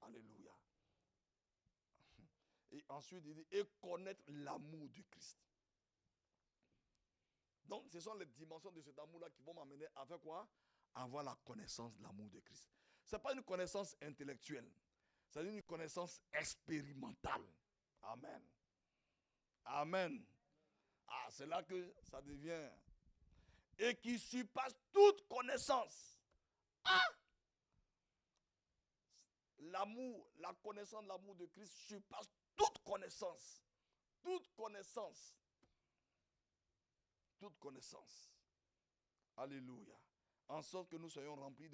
Alléluia. Et ensuite, il dit, et connaître l'amour du Christ. Donc, ce sont les dimensions de cet amour-là qui vont m'amener à faire quoi? Avoir la connaissance de l'amour de Christ. Ce n'est pas une connaissance intellectuelle. C'est une connaissance expérimentale. Amen. Amen. Ah, c'est là que ça devient. Et qui surpasse toute connaissance. Ah! L'amour, la connaissance de l'amour de Christ surpasse toute connaissance. Toute connaissance. Toute connaissance. Alléluia. En sorte que nous soyons remplis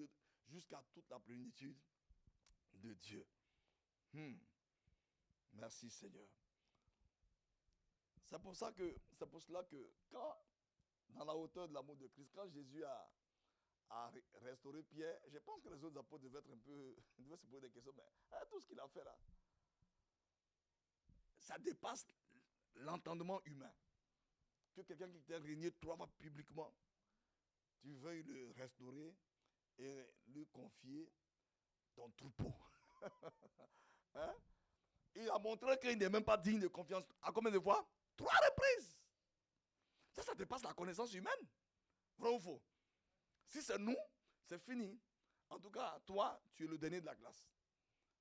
jusqu'à toute la plénitude de Dieu. Merci Seigneur. C'est pour cela que quand, dans la hauteur de l'amour de Christ, quand Jésus a restauré Pierre. Je pense que les autres apôtres devaient être un peu, devaient se poser des questions, mais tout ce qu'il a fait là, ça dépasse l'entendement humain. Que quelqu'un qui t'a régné 3 fois publiquement, tu veuilles le restaurer et lui confier ton troupeau. Hein? Il a montré qu'il n'est même pas digne de confiance. À combien de fois? 3 reprises. Ça dépasse la connaissance humaine. Vrai ou faux? Si c'est nous, c'est fini. En tout cas, toi, tu es le dernier de la classe.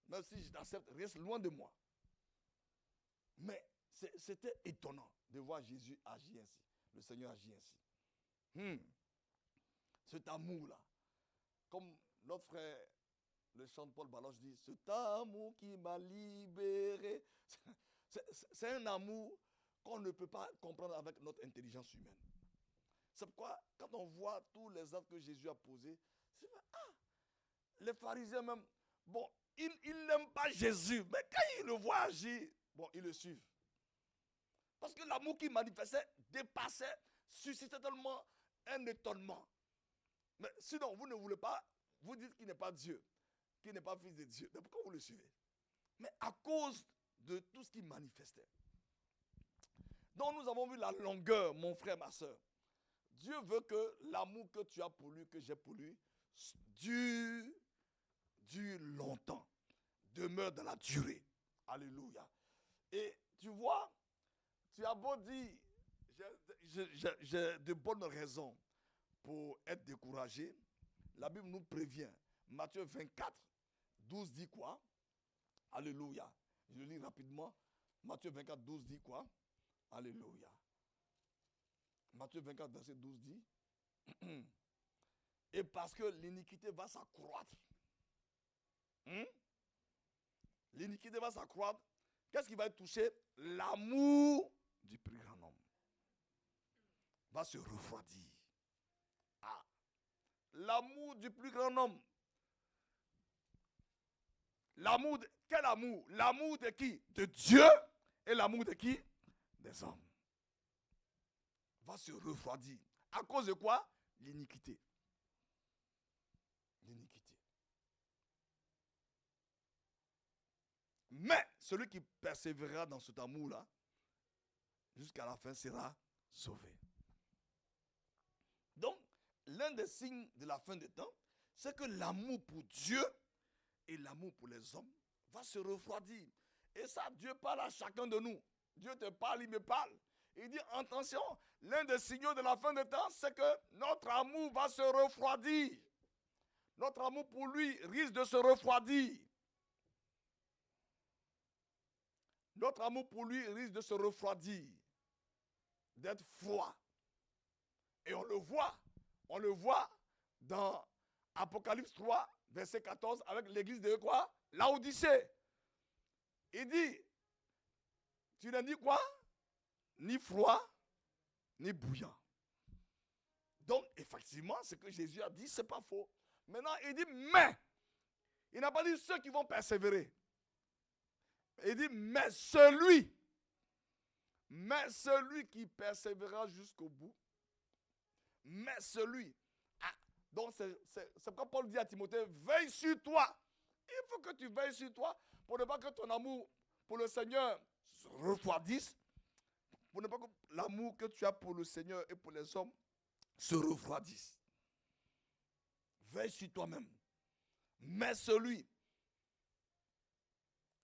Même si je t'accepte, reste loin de moi. Mais c'était étonnant de voir Jésus agir ainsi. Le Seigneur agir ainsi. Cet amour-là. Comme notre frère, le chant de Paul Baloche dit, cet amour qui m'a libéré. C'est un amour qu'on ne peut pas comprendre avec notre intelligence humaine. C'est pourquoi, quand on voit tous les actes que Jésus a posés, c'est les pharisiens même, bon, ils n'aiment pas Jésus, mais quand ils le voient agir, bon, ils le suivent. Parce que l'amour qu'il manifestait dépassait, suscitait tellement un étonnement. Mais sinon, vous ne voulez pas, vous dites qu'il n'est pas Dieu, qu'il n'est pas fils de Dieu. Mais pourquoi vous le suivez? Mais à cause de tout ce qu'il manifestait. Donc nous avons vu la longueur, mon frère, ma soeur. Dieu veut que l'amour que tu as pour lui, que j'ai pour lui, dure longtemps, demeure dans la durée. Alléluia. Et tu vois, tu as beau dire, j'ai de bonnes raisons pour être découragé. La Bible nous prévient. Matthieu 24, 12 dit quoi? Alléluia. Je lis rapidement. Matthieu 24, 12 dit quoi? Alléluia. Matthieu 24, verset 12 dit, et parce que l'iniquité va s'accroître. L'iniquité va s'accroître. Qu'est-ce qui va être touché? L'amour du plus grand nombre va se refroidir. L'amour du plus grand nombre. L'amour de quel amour? L'amour de qui? De Dieu. Et l'amour de qui? Des hommes. Va se refroidir. À cause de quoi? L'iniquité. L'iniquité. Mais celui qui persévérera dans cet amour-là, jusqu'à la fin, sera sauvé. Donc, l'un des signes de la fin des temps, c'est que l'amour pour Dieu et l'amour pour les hommes va se refroidir. Et ça, Dieu parle à chacun de nous. Dieu te parle, il me parle. Il dit, attention, l'un des signaux de la fin des temps, c'est que notre amour va se refroidir. Notre amour pour lui risque de se refroidir. Notre amour pour lui risque de se refroidir, d'être froid. Et on le voit dans Apocalypse 3, verset 14, avec l'église de quoi? Laodicée. Il dit, tu n'as ni quoi? Ni froid, ni bouillant. Donc, effectivement, ce que Jésus a dit, ce n'est pas faux. Maintenant, il dit, mais, il n'a pas dit ceux qui vont persévérer. Il dit, mais celui qui persévérera jusqu'au bout, mais celui. Donc, c'est pourquoi Paul dit à Timothée, veille sur toi. Il faut que tu veilles sur toi pour ne pas que ton amour pour le Seigneur se refroidisse, pour ne pas que l'amour que tu as pour le Seigneur et pour les hommes se refroidisse. Veille sur toi-même. Mais celui,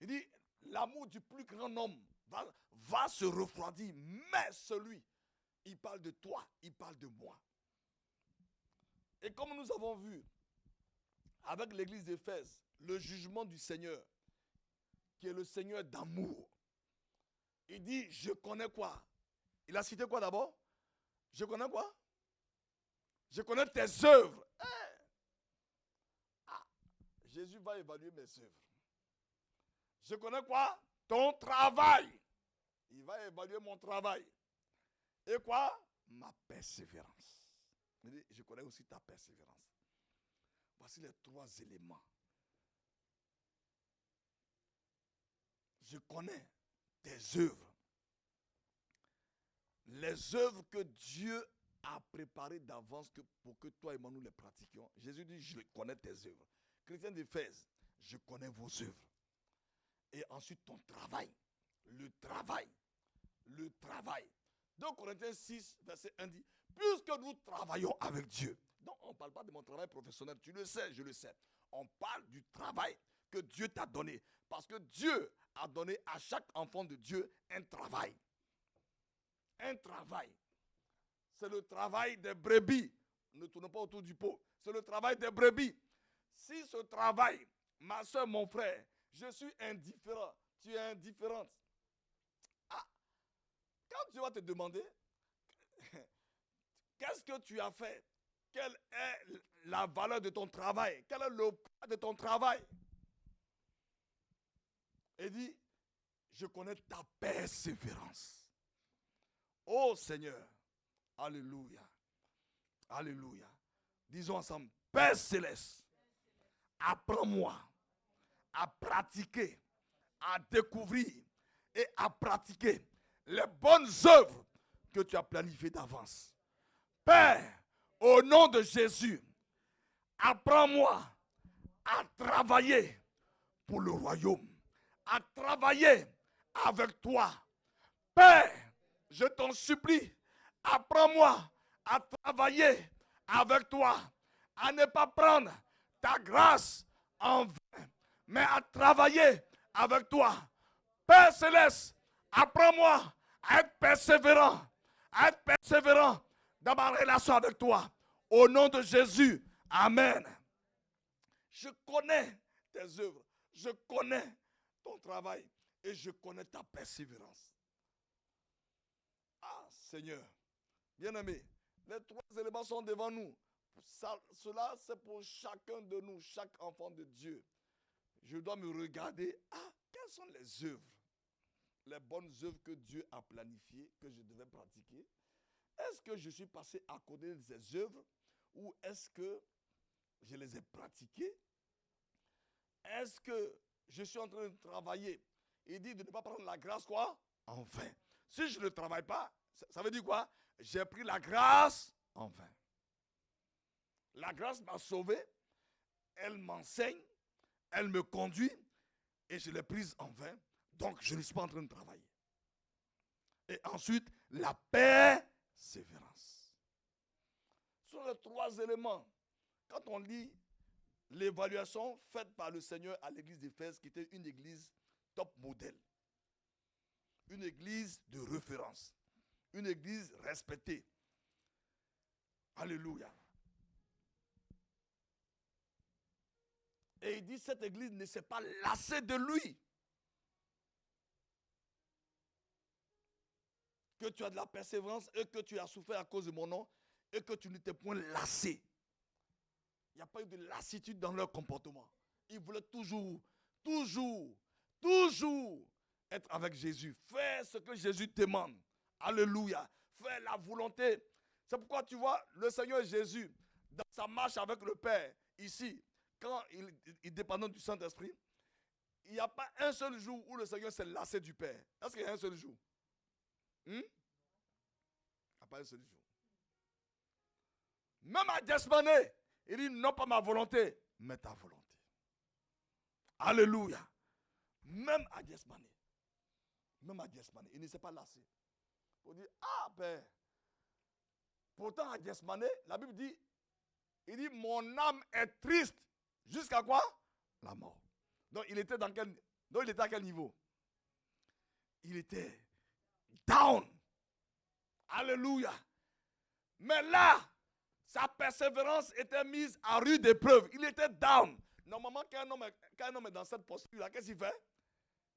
il dit, l'amour du plus grand homme va se refroidir. Mais celui, il parle de toi, il parle de moi. Et comme nous avons vu avec l'église d'Éphèse, le jugement du Seigneur, qui est le Seigneur d'amour, il dit, je connais quoi? Il a cité quoi d'abord? Je connais quoi? Je connais tes œuvres. Jésus va évaluer mes œuvres. Je connais quoi? Ton travail. Il va évaluer mon travail. Et quoi? Ma persévérance. Il dit, je connais aussi ta persévérance. Voici les 3 éléments. Je connais tes œuvres. Les œuvres que Dieu a préparé d'avance pour que toi et moi nous les pratiquions. Jésus dit, je connais tes œuvres. Chrétiens d'Éphèse, je connais vos œuvres. Et ensuite ton travail. Le travail. Le travail. 2 Corinthiens 6, verset 1 dit, puisque nous travaillons avec Dieu. Donc on ne parle pas de mon travail professionnel, tu le sais, je le sais. On parle du travail que Dieu t'a donné. Parce que Dieu a donné à chaque enfant de Dieu un travail. Un travail. C'est le travail des brebis. Ne tournons pas autour du pot. C'est le travail des brebis. Si ce travail, ma soeur, mon frère, je suis indifférent, tu es indifférente. Ah, quand tu vas te demander, qu'est-ce que tu as fait? Quelle est la valeur de ton travail? Quel est le poids de ton travail? Et dit, je connais ta persévérance. Oh Seigneur, alléluia, alléluia. Disons ensemble, Père Céleste, apprends-moi à pratiquer, à découvrir et à pratiquer les bonnes œuvres que tu as planifiées d'avance. Père, au nom de Jésus, apprends-moi à travailler pour le royaume, à travailler avec toi. Père, je t'en supplie, apprends-moi à travailler avec toi, à ne pas prendre ta grâce en vain, mais à travailler avec toi. Père Céleste, apprends-moi à être persévérant dans ma relation avec toi. Au nom de Jésus, amen. Je connais tes œuvres, je connais ton travail et je connais ta persévérance. Ah, Seigneur, bien-aimé, les 3 éléments sont devant nous. Cela, c'est pour chacun de nous, chaque enfant de Dieu. Je dois me regarder. Ah, quelles sont les œuvres? Les bonnes œuvres que Dieu a planifiées, que je devais pratiquer. Est-ce que je suis passé à côté de ces œuvres ou est-ce que je les ai pratiquées? Est-ce que je suis en train de travailler? Il dit de ne pas prendre la grâce quoi? En vain. Si je ne travaille pas, ça veut dire quoi? J'ai pris la grâce en vain. La grâce m'a sauvé, elle m'enseigne, elle me conduit et je l'ai prise en vain. Donc je ne suis pas en train de travailler. Et ensuite, la persévérance. Ce sont les 3 éléments. Quand on lit l'évaluation faite par le Seigneur à l'église d'Éphèse, qui était une église top modèle, une église de référence, une église respectée. Alléluia. Et il dit, cette église ne s'est pas lassée de lui. Que tu as de la persévérance et que tu as souffert à cause de mon nom et que tu n'étais point lassé. Il n'y a pas eu de lassitude dans leur comportement. Ils voulaient toujours être avec Jésus. Faire ce que Jésus demande. Alléluia. Faire la volonté. C'est pourquoi tu vois le Seigneur Jésus, dans sa marche avec le Père, ici, quand il dépendait du Saint-Esprit, il n'y a pas un seul jour où le Seigneur s'est lassé du Père. Est-ce qu'il y a un seul jour? Il n'y a pas un seul jour. Même à Gethsemane, il dit non pas ma volonté, mais ta volonté. Alléluia. Même à Gethsemane, il ne s'est pas lassé. Pour dire, ah Père, pourtant à Gethsemane, la Bible dit, il dit, mon âme est triste jusqu'à quoi? La mort. Donc il était à quel niveau? Il était down. Alléluia. Mais là, sa persévérance était mise à rude épreuve. Il était down. Normalement, quand un homme est dans cette posture-là, qu'est-ce qu'il fait?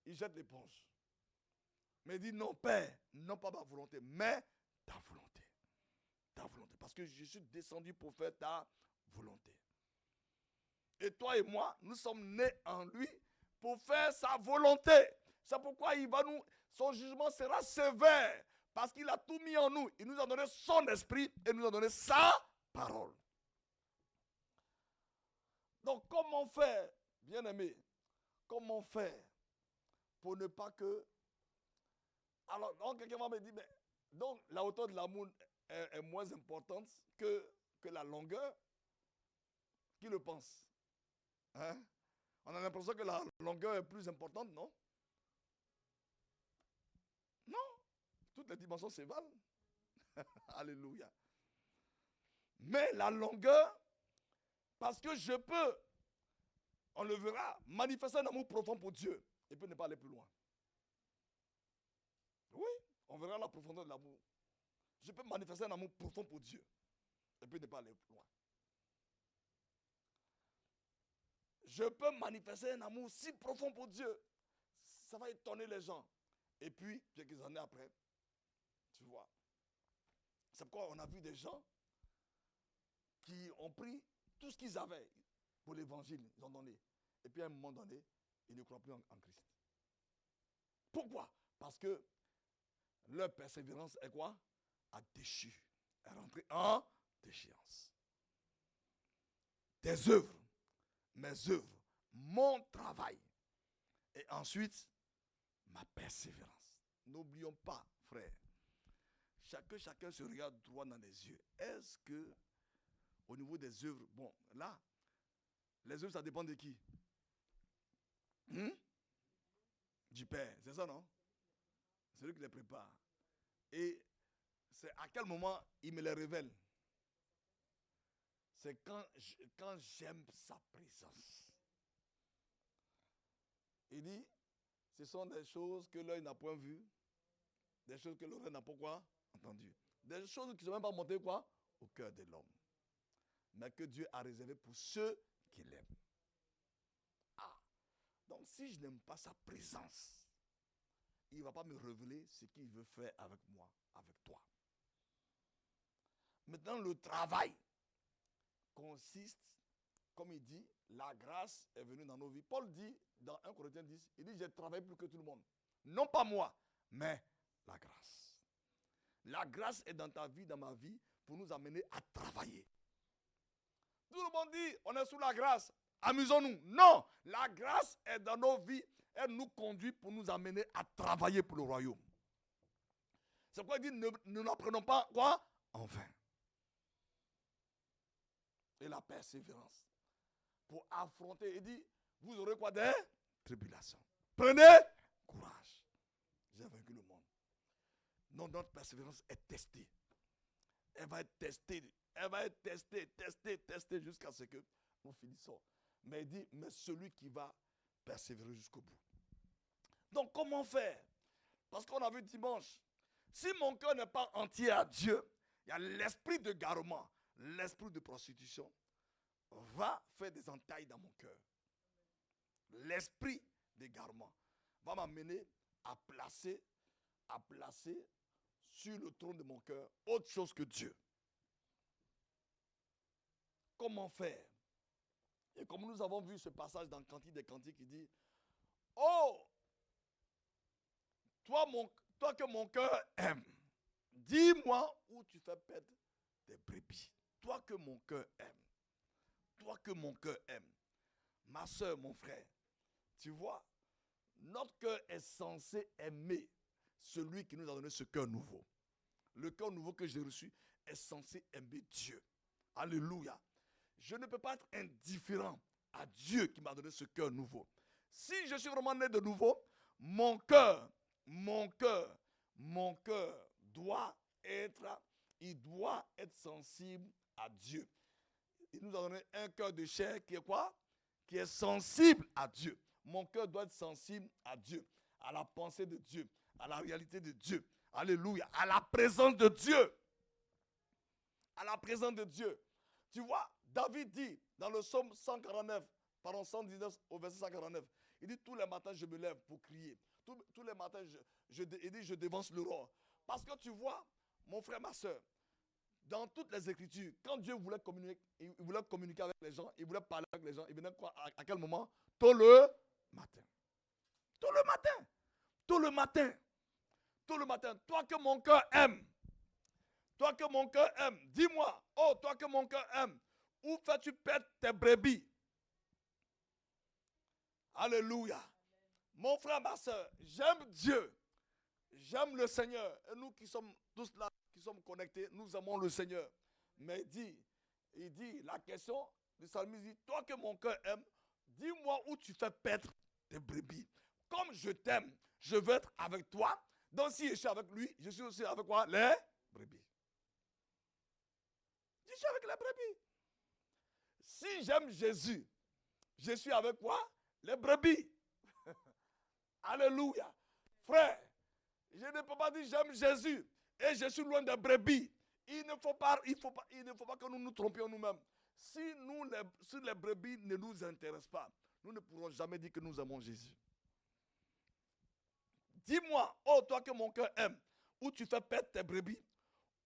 Il jette l'éponge. Mais il dit, non, Père, non pas ma volonté, mais ta volonté. Ta volonté. Parce que je suis descendu pour faire ta volonté. Et toi et moi, nous sommes nés en lui pour faire sa volonté. C'est pourquoi son jugement sera sévère. Parce qu'il a tout mis en nous. Il nous a donné son esprit et nous a donné sa parole. Donc comment faire, bien-aimé, comment faire pour ne pas que... Alors, donc quelqu'un va me dire, mais, donc la hauteur de l'amour est moins importante que la longueur? Qui le pense? Hein? On a l'impression que la longueur est plus importante, non? Non. Toutes les dimensions se valent. Alléluia. Mais la longueur, parce que je peux, on le verra, manifester un amour profond pour Dieu et puis ne pas aller plus loin. Oui, on verra la profondeur de l'amour. Je peux manifester un amour profond pour Dieu et puis ne pas aller plus loin. Je peux manifester un amour si profond pour Dieu. Ça va étonner les gens. Et puis, quelques années après, tu vois. C'est pourquoi on a vu des gens qui ont pris tout ce qu'ils avaient pour l'évangile, ils ont donné. Et puis à un moment donné, ils ne croient plus en Christ. Pourquoi? Parce que leur persévérance est quoi? A déchu. Est rentrée en déchéance. Tes œuvres, mes œuvres, mon travail. Et ensuite, ma persévérance. N'oublions pas, frère. Chacun se regarde droit dans les yeux. Est-ce que, au niveau des œuvres, bon, là, les œuvres, ça dépend de qui? Du Père, c'est ça, non? C'est lui qui les prépare. Et c'est à quel moment il me les révèle? C'est quand j'aime sa présence. Il dit, ce sont des choses que l'œil n'a point vues, des choses que l'oreille n'a pas quoi? Entendu. Des choses qui ne sont même pas montées quoi? Au cœur de l'homme. Mais que Dieu a réservé pour ceux qui l'aiment. Ah. Donc si je n'aime pas sa présence, il ne va pas me révéler ce qu'il veut faire avec moi, avec toi. Maintenant, le travail consiste, comme il dit, la grâce est venue dans nos vies. Paul dit, dans 1 Corinthiens 10, il dit, j'ai travaillé plus que tout le monde. Non pas moi, mais la grâce. La grâce est dans ta vie, dans ma vie, pour nous amener à travailler. Tout le monde dit, on est sous la grâce, amusons-nous. Non, la grâce est dans nos vies, elle nous conduit pour nous amener à travailler pour le royaume. C'est pourquoi il dit, nous n'apprenons pas quoi? En vain. Et la persévérance. Pour affronter, il dit, vous aurez quoi? Des tribulations. Prenez courage. J'ai vaincu le monde. Non, notre persévérance est testée. Elle va être testée. Elle va être testée jusqu'à ce que nous finissons. Mais il dit, mais celui qui va persévérer jusqu'au bout. Donc comment faire? Parce qu'on a vu dimanche, si mon cœur n'est pas entier à Dieu, il y a l'esprit de garement, l'esprit de prostitution, va faire des entailles dans mon cœur. L'esprit d'égarement va m'amener à placer sur le trône de mon cœur autre chose que Dieu. Comment faire? Et comme nous avons vu ce passage dans Cantique des Cantiques, il dit, oh, toi que mon cœur aime, dis-moi où tu fais perdre tes brebis. Toi que mon cœur aime. Toi que mon cœur aime. Ma soeur, mon frère, tu vois, notre cœur est censé aimer celui qui nous a donné ce cœur nouveau. Le cœur nouveau que j'ai reçu est censé aimer Dieu. Alléluia. Je ne peux pas être indifférent à Dieu qui m'a donné ce cœur nouveau. Si je suis vraiment né de nouveau, mon cœur doit être sensible à Dieu. Il nous a donné un cœur de chair qui est quoi? Qui est sensible à Dieu. Mon cœur doit être sensible à Dieu, à la pensée de Dieu, à la réalité de Dieu. Alléluia. À la présence de Dieu. À la présence de Dieu. Tu vois, David dit dans le psaume 119 au verset 149, il dit tous les matins je me lève pour crier. Tous les matins il dit je dévance l'aurore. Parce que tu vois, mon frère, ma soeur, dans toutes les Écritures, quand Dieu voulait communiquer avec les gens, il voulait parler avec les gens, il venait quoi, à quel moment? Tôt le matin. Tôt le matin. Tôt le matin. Tôt le matin. Toi que mon cœur aime. Toi que mon cœur aime. Dis-moi, oh, toi que mon cœur aime, où fais-tu perdre tes brebis? Alléluia. Mon frère, ma soeur, j'aime Dieu. J'aime le Seigneur. Et nous qui sommes tous là, qui sommes connectés, nous aimons le Seigneur. Mais il dit, la question du psalmiste dit, toi que mon cœur aime, dis-moi où tu fais paître tes brebis. Comme je t'aime, je veux être avec toi. Donc si je suis avec lui, je suis aussi avec quoi? Les brebis. Je suis avec les brebis. Si j'aime Jésus, je suis avec quoi? Les brebis. Alléluia. Frère, je ne peux pas dire j'aime Jésus et je suis loin des brebis. Il ne faut pas que nous nous trompions nous-mêmes. Si les brebis ne nous intéressent pas, nous ne pourrons jamais dire que nous aimons Jésus. Dis-moi, oh toi que mon cœur aime, où tu fais paître tes brebis,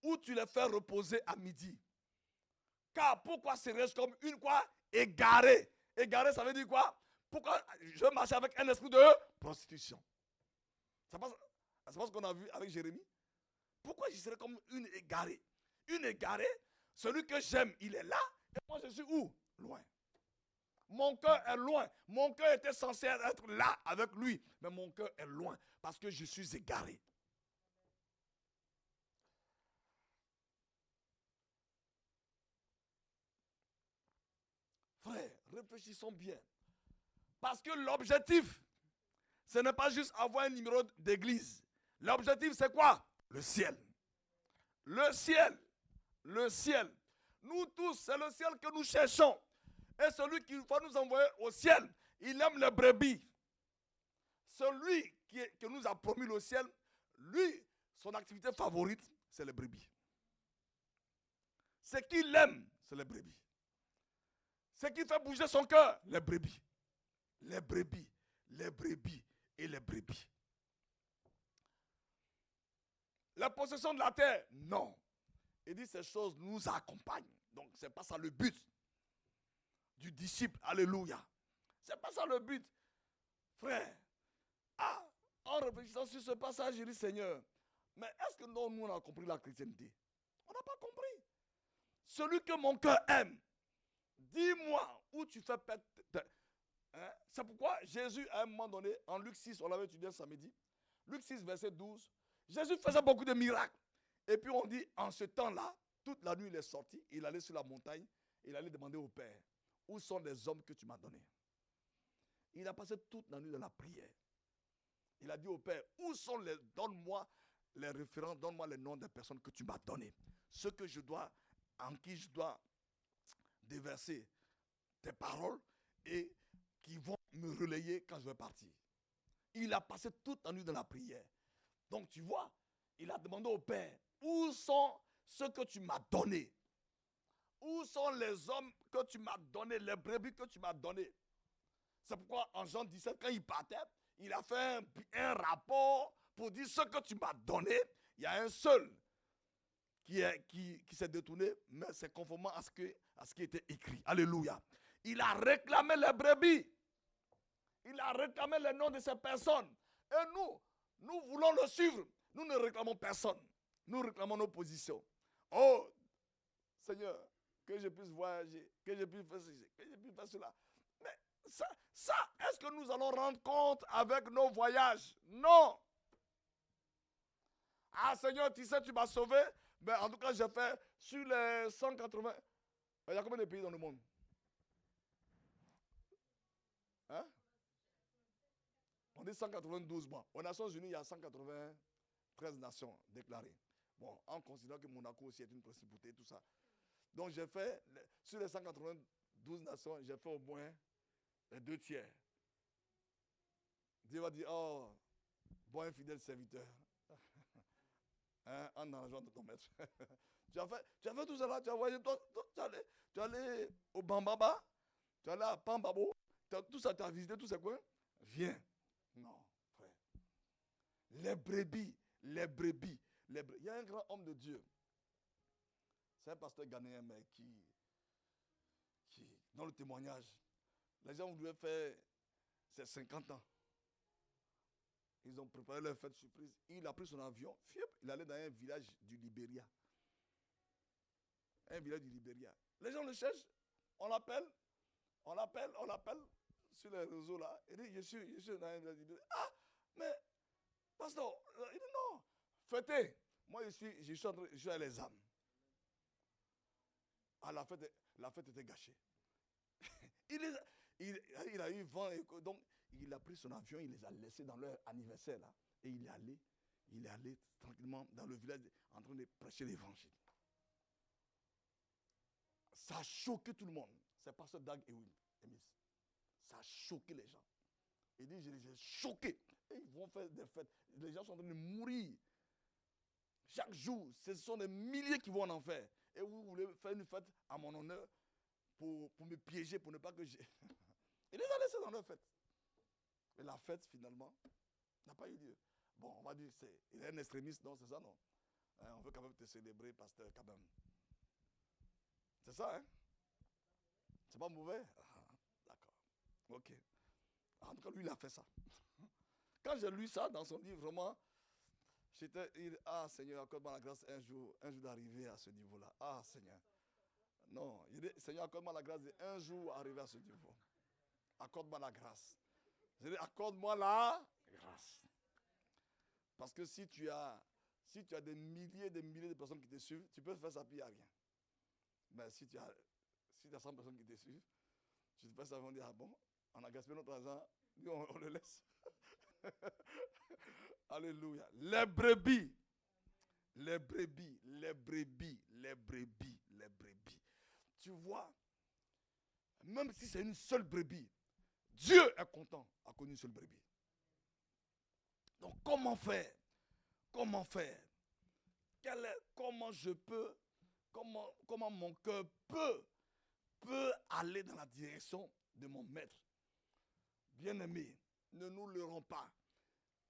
où tu les fais reposer à midi. Car pourquoi serais-je comme une quoi? Égaré. Égaré, ça veut dire quoi? Pourquoi je marche avec un esprit de prostitution? C'est pas ce qu'on a vu avec Jérémie. Pourquoi je serais comme une égarée? Une égarée, celui que j'aime, il est là, et moi je suis où? Loin. Mon cœur est loin. Mon cœur était censé être là avec lui, mais mon cœur est loin parce que je suis égaré. Frère, réfléchissons bien. Parce que l'objectif, ce n'est pas juste avoir un numéro d'église. L'objectif, c'est quoi? Le ciel. Le ciel. Le ciel. Nous tous, c'est le ciel que nous cherchons. Et celui qui va nous envoyer au ciel, il aime les brebis. Celui que nous a promis le ciel, lui, son activité favorite, c'est les brebis. Ce qu'il aime, c'est les brebis. Ce qui fait bouger son cœur, les brebis. Les brebis, les brebis et les brebis. La possession de la terre, non. Il dit ces choses nous accompagnent. Donc ce n'est pas ça le but du disciple. Alléluia. Ce n'est pas ça le but. Frère, en réfléchissant sur ce passage, je dis Seigneur, mais est-ce que nous on a compris la chrétienté? On n'a pas compris. Celui que mon cœur aime, dis-moi où tu fais paître. Hein? C'est pourquoi Jésus, à un moment donné, en Luc 6, on l'avait étudié samedi, Luc 6, verset 12, Jésus faisait beaucoup de miracles. Et puis on dit, en ce temps-là, toute la nuit il est sorti, il allait sur la montagne, il allait demander au Père, où sont les hommes que tu m'as donnés? Il a passé toute la nuit dans la prière. Il a dit au Père, où sont les, donne-moi les références, donne-moi les noms des personnes que tu m'as données. Ceux que je dois, en qui je dois déverser tes paroles et qui vont me relayer quand je vais partir. Il a passé toute la nuit dans la prière. Donc tu vois, il a demandé au Père, où sont ceux que tu m'as donnés? Où sont les hommes que tu m'as donnés, les brebis que tu m'as donnés? C'est pourquoi en Jean 17, quand il partait, il a fait un rapport pour dire ce que tu m'as donné. Il y a un seul qui s'est détourné, mais c'est conformément à ce qui était écrit. Alléluia. Il a réclamé les brebis. Il a réclamé les noms de ces personnes. Et nous voulons le suivre. Nous ne réclamons personne. Nous réclamons nos positions. Oh, Seigneur, que je puisse voyager, que je puisse faire ceci, que je puisse faire cela. Mais ça, est-ce que nous allons rendre compte avec nos voyages? Non. Ah Seigneur, tu sais, tu m'as sauvé. Mais en tout cas, j'ai fait sur les 180. Il y a combien de pays dans le monde? Hein? On dit 192 mois. Aux Nations Unies, il y a 193 nations déclarées. Bon, en considérant que Monaco aussi est une principauté, tout ça. Donc j'ai fait, sur les 192 nations, j'ai fait au moins les 2 tiers. Dieu va dire, oh, bon et fidèle serviteur. Hein, en argent de ton maître. tu as fait tout cela, tu as voyagé, tu es allé au Bambaba, tu es allé à Pambabo, tout ça, tu as visité tous ces coins. Viens. Non, frère. Les brebis, les brebis, les brebis. Il y a un grand homme de Dieu. C'est un pasteur ghanéen, mais qui, dans le témoignage, les gens voulaient faire ses 50 ans. Ils ont préparé leur fête surprise. Il a pris son avion, il allait dans un village du Libéria. Un village du Libéria. Les gens le cherchent, on l'appelle sur les réseaux là. Il dit, je suis dans un village du Libéria. Ah, mais, pasteur, il dit non, fêtez. Moi, je suis à les âmes. Ah, la fête était gâchée. il a eu vent, donc il a pris son avion, il les a laissés dans leur anniversaire là, et il est allé tranquillement dans le village en train de prêcher l'évangile. Ça a choqué tout le monde. C'est pasteur Dag Ewing. Ça a choqué les gens. Il dit, je les ai choqués. Et ils vont faire des fêtes. Les gens sont en train de mourir. Chaque jour, ce sont des milliers qui vont en enfer. Et vous voulez faire une fête à mon honneur pour me piéger, pour ne pas que j'ai... Il les a laissés dans leur fête. Mais la fête, finalement, n'a pas eu lieu. Bon, on va dire, il est un extrémiste, non, c'est ça, non? Hein, on veut quand même te célébrer, pasteur, quand même. C'est ça, hein? C'est pas mauvais? Ah, d'accord. Ok. En tout cas, lui, il a fait ça. Quand j'ai lu ça dans son livre, vraiment, ah Seigneur, accorde-moi la grâce un jour d'arriver à ce niveau-là. Ah Seigneur. Non, il dit, Seigneur, accorde-moi la grâce un jour arriver à ce niveau. Accorde-moi la grâce. Je dis, accorde-moi la grâce. Parce que si tu as des milliers de personnes qui te suivent, tu peux faire ça, puis il n'y a rien. Mais si tu as 100 personnes qui te suivent, tu te fais ça, ils vont dire, ah bon, on a gaspillé notre argent, lui on le laisse. Alléluia. Les brebis. Tu vois, même si c'est une seule brebis, Dieu est content à connaître une seule brebis. Donc comment faire? Comment mon cœur peut aller dans la direction de mon maître? Bien-aimés, ne nous leurrons pas.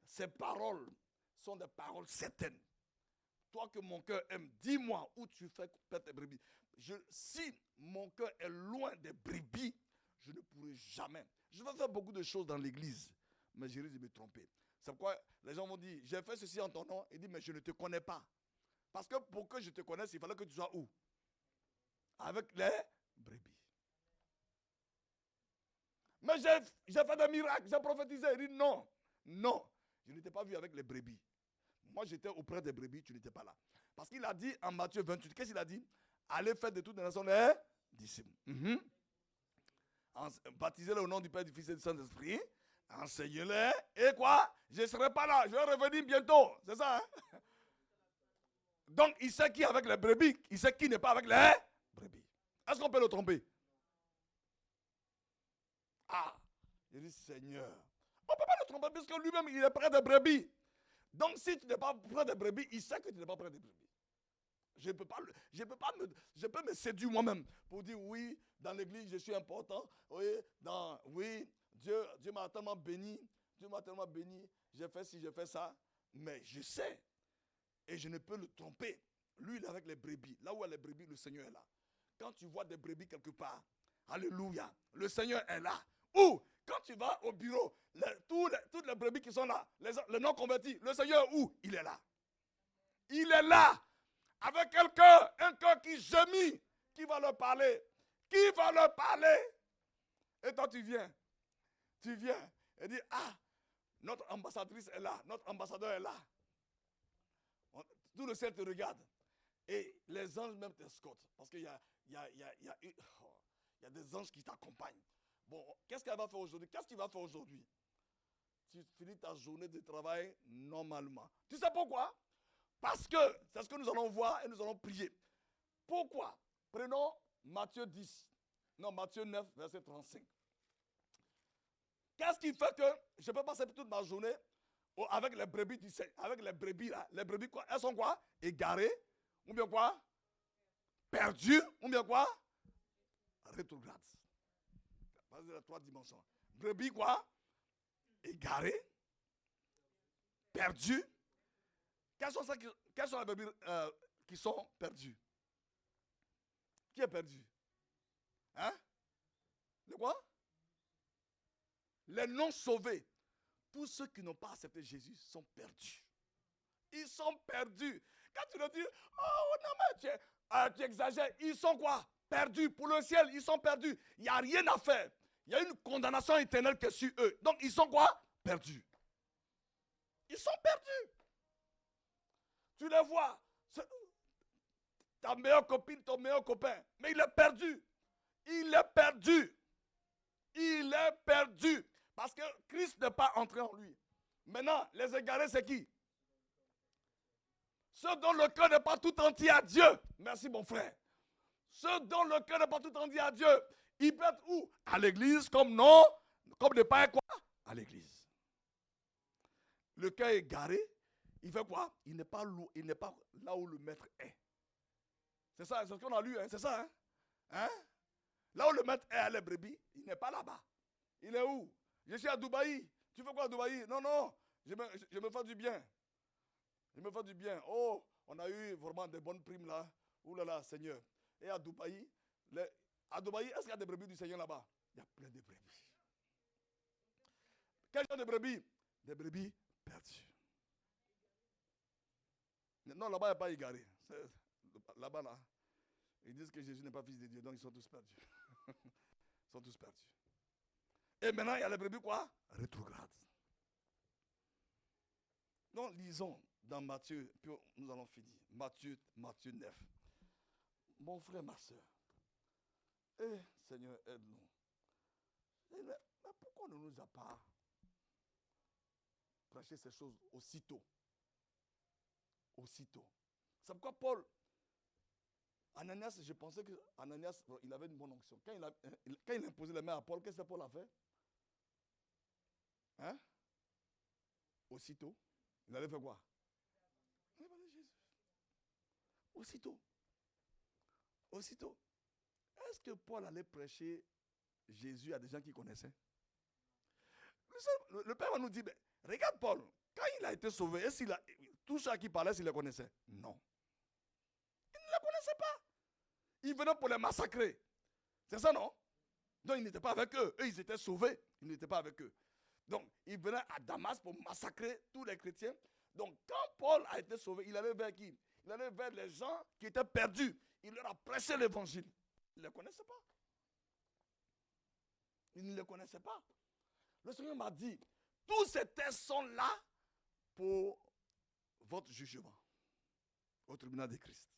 Ces paroles sont des paroles certaines. Toi que mon cœur aime, dis-moi où tu fais perdre tes brebis. Si mon cœur est loin des brebis, je ne pourrai jamais. Je vais faire beaucoup de choses dans l'église, mais je risque de me tromper. C'est pourquoi les gens m'ont dit, j'ai fait ceci en ton nom. Ils disent, mais je ne te connais pas. Parce que pour que je te connaisse, il fallait que tu sois où? Avec les brebis. Mais j'ai fait des miracles, j'ai prophétisé. Il dit, non, je n'étais pas vu avec les brebis. Moi, j'étais auprès des brebis, tu n'étais pas là. Parce qu'il a dit en Matthieu 28, qu'est-ce qu'il a dit? Allez faire de toutes les nations les disciples. Baptisez-les au nom du Père, du Fils et du Saint-Esprit. Enseignez-les. Et quoi? Je ne serai pas là, je vais revenir bientôt. C'est ça, hein? Donc, il sait qui est avec les brebis, il sait qui n'est pas avec les brebis. Est-ce qu'on peut le tromper? Ah, il dit, Seigneur, on ne peut pas le tromper parce que lui-même, il est près des brebis. Donc, si tu n'es pas près des brebis, il sait que tu n'es pas près des brebis. Je peux me séduire moi-même pour dire oui, dans l'église, je suis important. Oui, Dieu m'a tellement béni. J'ai fait ci, j'ai fait ça. Mais je sais. Et je ne peux le tromper. Lui, il est avec les brebis. Là où il y a les brebis, le Seigneur est là. Quand tu vois des brebis quelque part, alléluia, le Seigneur est là. Ou, quand tu vas au bureau, toutes les brebis qui sont là, les non convertis, le Seigneur où? Il est là. Il est là. Avec quelqu'un, un cœur qui gémit, qui va leur parler. Qui va leur parler? Et toi, tu viens et dis, ah, notre ambassadrice est là, notre ambassadeur est là. Tout le ciel te regarde. Et les anges même t'escortent. Parce qu'il y a des anges qui t'accompagnent. Bon, qu'est-ce qu'elle va faire aujourd'hui? Qu'est-ce qu'il va faire aujourd'hui? Tu finis ta journée de travail normalement. Tu sais pourquoi? Parce que c'est ce que nous allons voir et nous allons prier. Pourquoi? Prenons Matthieu 9, verset 35. Qu'est-ce qui fait que je peux passer toute ma journée avec les brebis du Seigneur? Avec les brebis là. Les brebis quoi? Elles sont quoi? Égarées. Ou bien quoi? Perdues. Ou bien quoi? Rétrogrades. Vas-y, il y a 3 dimensions. Brebis quoi? Égarées. Perdues. Quelles sont les brebis qui sont perdues? Qui est perdu? Hein? De quoi? Les non sauvés. Tous ceux qui n'ont pas accepté Jésus sont perdus. Ils sont perdus. Quand tu leur dis, oh non mais tu exagères, ils sont quoi? Perdus. Pour le ciel, ils sont perdus. Il n'y a rien à faire. Il y a une condamnation éternelle qui est sur eux. Donc ils sont quoi? Perdus. Ils sont perdus. Tu les vois. Ta meilleure copine, ton meilleur copain. Mais il est perdu. Il est perdu. Il est perdu. Parce que Christ n'est pas entré en lui. Maintenant, les égarés, c'est qui? Ceux dont le cœur n'est pas tout entier à Dieu. Merci mon frère. Ceux dont le cœur n'est pas tout entier à Dieu. Ils peuvent être où? À l'église, comme non. Comme ne pas être quoi? À l'église. Le cœur est garé. Il fait quoi? Il n'est pas là où le maître est. C'est ça, c'est ce qu'on a lu, hein? C'est ça, hein? Hein? Là où le maître est à les brebis, il n'est pas là-bas. Il est où? Je suis à Dubaï. Tu fais quoi à Dubaï? Non, non, je me fais du bien. Je me fais du bien. Oh, on a eu vraiment des bonnes primes là. Ouh là là, Seigneur. Et à Dubaï, est-ce qu'il y a des brebis du Seigneur là-bas? Il y a plein de brebis. Quel genre de brebis? Des brebis perdues. Non, là-bas, il n'y a pas égaré. Là-bas, là, ils disent que Jésus n'est pas fils de Dieu, donc ils sont tous perdus. Ils sont tous perdus. Et maintenant, il y a les brebis quoi? Rétrogrades. Donc, lisons dans Matthieu, puis nous allons finir. Matthieu 9. Mon frère, ma soeur, Seigneur, aide-nous. Mais pourquoi on ne nous a pas prêché ces choses aussitôt? Aussitôt. C'est pourquoi Paul, Ananias, je pensais que Ananias, il avait une bonne onction. Quand il a imposé les mains à Paul, qu'est-ce que Paul a fait? Hein? Aussitôt. Il allait faire quoi? Il allait parler de Jésus. Aussitôt. Aussitôt. Est-ce que Paul allait prêcher Jésus à des gens qui connaissaient? Le Père va nous dire, regarde Paul, quand il a été sauvé, tous ceux à qui il parlait, s'il les connaissait? Non. Il ne les connaissait pas. Il venait pour les massacrer. C'est ça, non? Donc, il n'était pas avec eux. Eux, ils étaient sauvés. Il n'était pas avec eux. Donc, il venait à Damas pour massacrer tous les chrétiens. Donc, quand Paul a été sauvé, il allait vers qui? Il allait vers les gens qui étaient perdus. Il leur a prêché l'évangile. Ils ne les connaissaient pas. Ils ne les connaissaient pas. Le Seigneur m'a dit, tous ces tests sont là pour votre jugement au tribunal de Christ.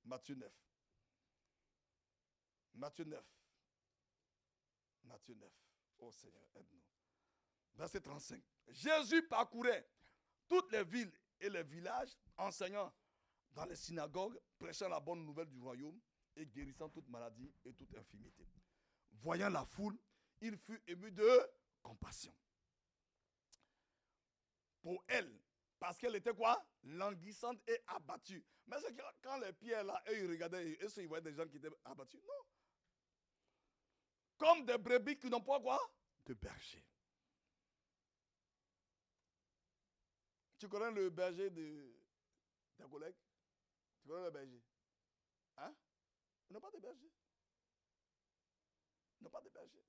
Matthieu 9. Matthieu 9. Matthieu 9. Oh Seigneur, aide-nous. Verset 35. Jésus parcourait toutes les villes et les villages, enseignant dans les synagogues, prêchant la bonne nouvelle du royaume et guérissant toute maladie et toute infirmité. Voyant la foule, il fut ému de compassion pour elle, parce qu'elle était quoi? Languissante et abattue. Mais c'est quand les pierres là, eux ils regardaient, est-ce qu'ils voyaient des gens qui étaient abattus? Non. Comme des brebis qui n'ont pas quoi? De berger. Tu connais le berger de ta collègue? Tu connais le berger? Hein? Ils n'ont pas de berger. Ils n'ont pas de berger.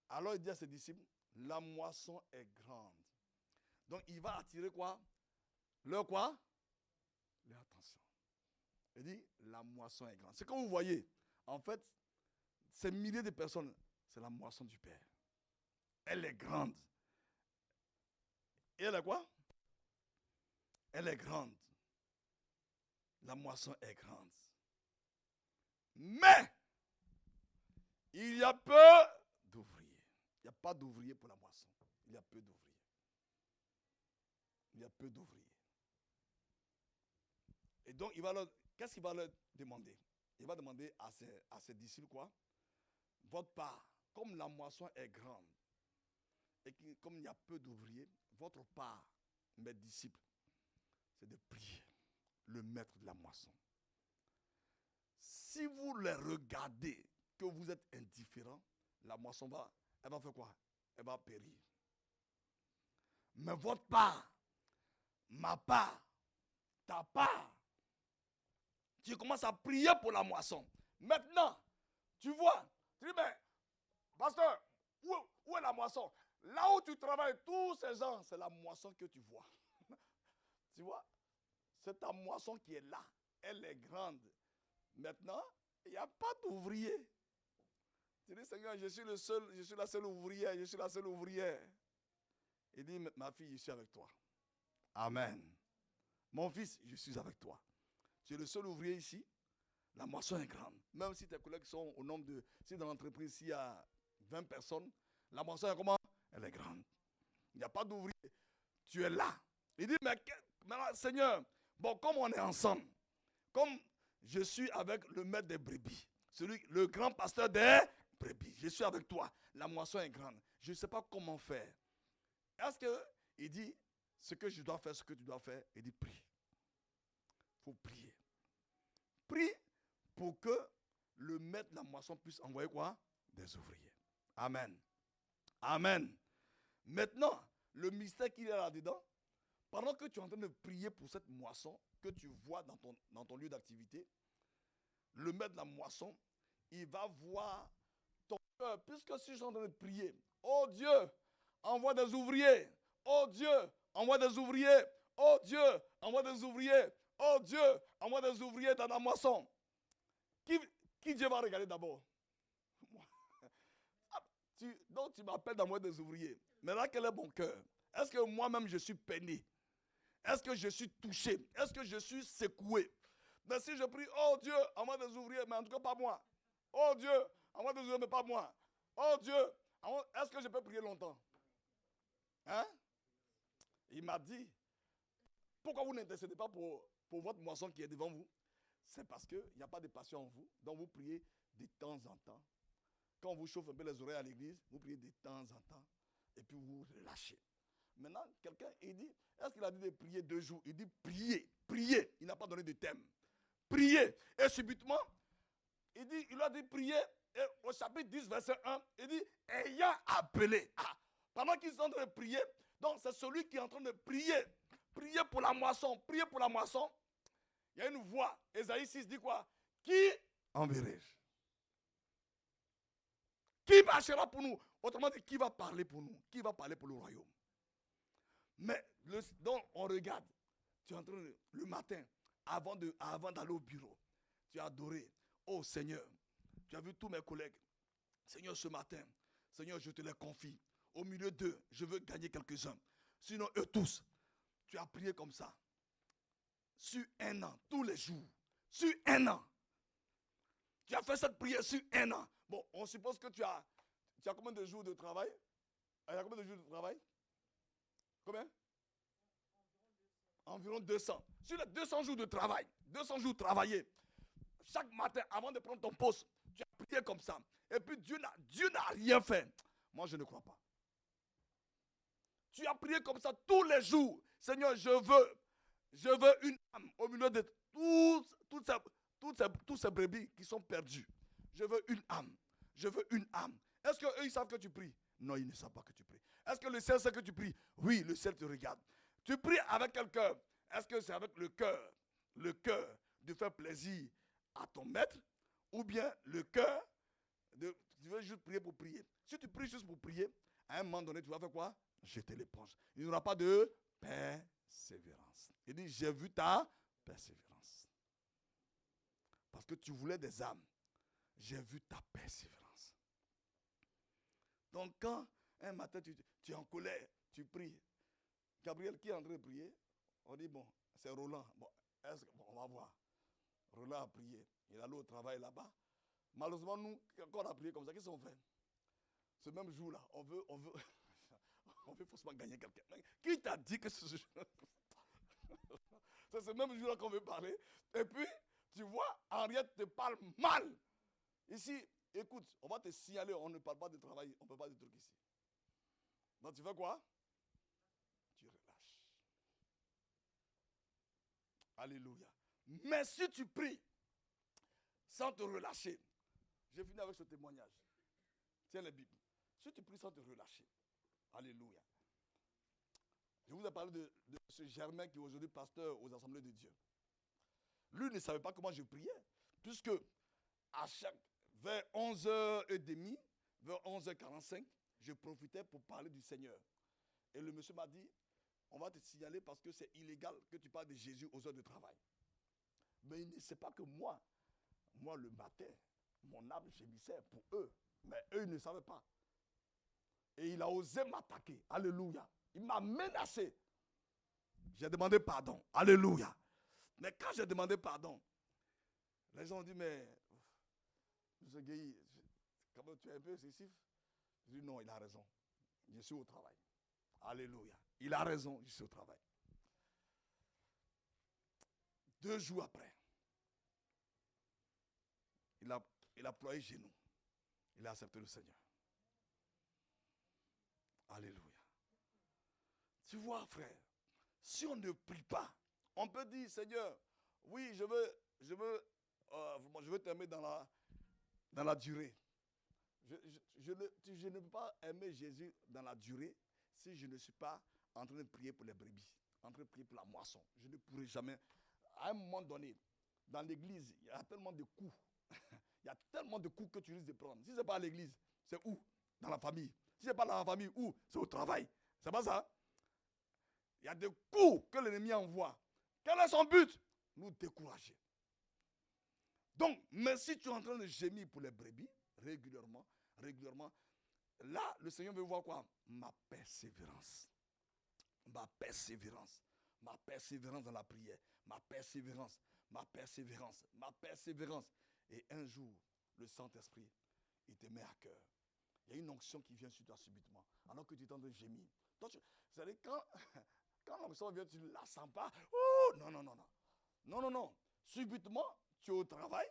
Alors il dit à ses disciples, la moisson est grande. Donc il va attirer quoi? Leur quoi? Leur attention. Il dit, la moisson est grande. C'est comme vous voyez, en fait, ces milliers de personnes, c'est la moisson du Père. Elle est grande. Et elle est quoi? Elle est grande. La moisson est grande. Mais, il y a peu d'ouvriers. Il n'y a pas d'ouvriers pour la moisson. Il y a peu d'ouvriers. Il y a peu d'ouvriers. Et donc, qu'est-ce qu'il va leur demander? Il va demander à ses disciples quoi? Votre part, comme la moisson est grande, et comme il y a peu d'ouvriers, votre part, mes disciples, c'est de prier le maître de la moisson. Si vous les regardez, que vous êtes indifférents, la moisson elle va faire quoi? Elle va périr. Mais votre part, ma part, ta part, tu commences à prier pour la moisson. Maintenant, tu vois, tu dis, mais, pasteur, où est la moisson? Là où tu travailles, tous ces gens, c'est la moisson que tu vois. Tu vois, c'est ta moisson qui est là. Elle est grande. Maintenant, il n'y a pas d'ouvrier. Tu dis, Seigneur, je suis la seule ouvrière, je suis la seule ouvrière. Il dit, ma fille, je suis avec toi. Amen. Mon fils, je suis avec toi. Tu es le seul ouvrier ici. La moisson est grande. Même si tes collègues sont au nombre de... Si dans l'entreprise, il y a 20 personnes, la moisson est comment? Elle est grande. Il n'y a pas d'ouvrier. Tu es là. Il dit, mais Seigneur, bon, comme on est ensemble, comme je suis avec le maître des brebis, le grand pasteur des brebis, je suis avec toi. La moisson est grande. Je ne sais pas comment faire. Est-ce qu'il dit, ce que je dois faire, ce que tu dois faire, il dit, prie. Il faut prier. Prie pour que le maître de la moisson puisse envoyer quoi? Des ouvriers. Amen. Amen. Maintenant, le mystère qu'il y a là-dedans, pendant que tu es en train de prier pour cette moisson que tu vois dans ton lieu d'activité, le maître de la moisson, il va voir ton cœur. Puisque si je suis en train de prier, oh Dieu, envoie des ouvriers. Oh Dieu, envoie des ouvriers. Oh Dieu, envoie des ouvriers. Oh Dieu, envoie des ouvriers dans la moisson. Qui Dieu va regarder d'abord? Donc tu m'appelles d'envoyer des ouvriers. Mais là, quel est mon cœur? Est-ce que moi-même je suis peiné? Est-ce que je suis touché? Est-ce que je suis secoué? Mais si je prie, oh Dieu, envoie des ouvriers, mais en tout cas pas moi. Oh Dieu, envoie des ouvriers, mais pas moi. Oh Dieu, est-ce que je peux prier longtemps? Hein? Il m'a dit, pourquoi vous n'intercédez pas pour votre moisson qui est devant vous? C'est parce qu'il n'y a pas de passion en vous. Donc vous priez de temps en temps. Quand on vous chauffe un peu les oreilles à l'église, vous priez de temps en temps. Et puis vous vous relâchez. Maintenant, quelqu'un, il dit, est-ce qu'il a dit de prier 2 jours? Il dit prier, prier. Il n'a pas donné de thème. Prier. Et subitement, il a dit prier. Et au chapitre 10, verset 1, il dit, ayant appelé. Ah, pendant qu'ils sont en train de prier, donc c'est celui qui est en train de prier. Prier pour la moisson, prier pour la moisson. Il y a une voix. Ésaïe 6 dit quoi? Qui enverrai-je? Qui marchera pour nous? Autrement dit, qui va parler pour nous? Qui va parler pour le royaume? Mais donc on regarde. Tu es en train de, le matin, avant d'aller au bureau, tu as adoré. Oh Seigneur, tu as vu tous mes collègues. Seigneur, ce matin, Seigneur, je te les confie. Au milieu d'eux, je veux gagner quelques-uns. Sinon, eux tous, tu as prié comme ça. Sur 1 an, tous les jours. Sur 1 an. Tu as fait cette prière sur 1 an. Bon, on suppose que tu as combien de jours de travail? Il y a combien de jours de travail? Combien? Environ 200. Sur les 200 jours de travail, 200 jours travaillés, chaque matin, avant de prendre ton poste, tu as prié comme ça. Et puis Dieu n'a rien fait. Moi, je ne crois pas. Tu as prié comme ça tous les jours. Seigneur, je veux une âme au milieu de tous ces brebis qui sont perdus. Je veux une âme. Je veux une âme. Est-ce qu'eux, ils savent que tu pries? Non, ils ne savent pas que tu pries. Est-ce que le ciel sait que tu pries? Oui, le ciel te regarde. Tu pries avec quel cœur? Est-ce que c'est avec le cœur de faire plaisir à ton maître? Ou bien le cœur tu veux juste prier pour prier? Si tu pries juste pour prier, à un moment donné, tu vas faire quoi? Jeter l'éponge. Il n'y aura pas de persévérance. Il dit, j'ai vu ta persévérance. Parce que tu voulais des âmes. J'ai vu ta persévérance. Donc quand un matin tu es en colère, tu pries. Gabriel qui est en train de prier, on dit bon, c'est Roland. Bon, on va voir. Roland a prié. Il est allé au travail là-bas. Malheureusement, nous, quand on a prié comme ça, qu'est-ce qu'on fait? Ce même jour-là, on veut forcément gagner quelqu'un. Qui t'a dit que c'est ce même jour-là qu'on veut parler? Et puis, tu vois, Henriette te parle mal. Ici, écoute, on va te signaler, on ne parle pas de travail, on ne peut pas de trucs ici. Donc tu fais quoi? Tu relâches. Alléluia. Mais si tu pries sans te relâcher, j'ai fini avec ce témoignage. Tiens la Bible. Si tu pries sans te relâcher, alléluia. Je vous ai parlé de ce Germain qui est aujourd'hui pasteur aux Assemblées de Dieu. Lui ne savait pas comment je priais, puisque vers 11h30, vers 11h45, je profitais pour parler du Seigneur. Et le monsieur m'a dit, on va te signaler parce que c'est illégal que tu parles de Jésus aux heures de travail. Mais il ne sait pas que moi le matin, mon âme gémissait pour eux. Mais eux, ils ne savaient pas. Et il a osé m'attaquer. Alléluia. Il m'a menacé. J'ai demandé pardon. Alléluia. Mais quand j'ai demandé pardon, les gens ont dit, mais, M. Gueye, quand même, tu es un peu excessif. J'ai dit, non, il a raison. Je suis au travail. Alléluia. Il a raison, je suis au travail. 2 jours après, il a ployé genoux. Il a accepté le Seigneur. Alléluia. Tu vois, frère, si on ne prie pas, on peut dire, Seigneur, oui, je veux t'aimer dans la durée. Je ne peux pas aimer Jésus dans la durée si je ne suis pas en train de prier pour les brebis, en train de prier pour la moisson. Je ne pourrai jamais. À un moment donné, dans l'église, il y a tellement de coups. Il y a tellement de coups que tu risques de prendre. Si ce n'est pas à l'église, c'est où? Dans la famille. Si ce n'est pas dans la famille, où? C'est au travail. C'est pas ça? Il y a des coups que l'ennemi envoie. Quel est son but? Nous décourager. Donc, mais si tu es en train de gémir pour les brebis, régulièrement, là, le Seigneur veut voir quoi? Ma persévérance. Ma persévérance. Ma persévérance dans la prière. Ma persévérance. Ma persévérance. Ma persévérance. Et un jour, le Saint-Esprit, il te met à cœur. Il y a une onction qui vient sur toi subitement, alors que tu es en train de gémir. C'est-à-dire, quand l'onction vient, tu ne la sens pas. Oh, non, non, non, non. Non, non, non. Subitement, tu es au travail,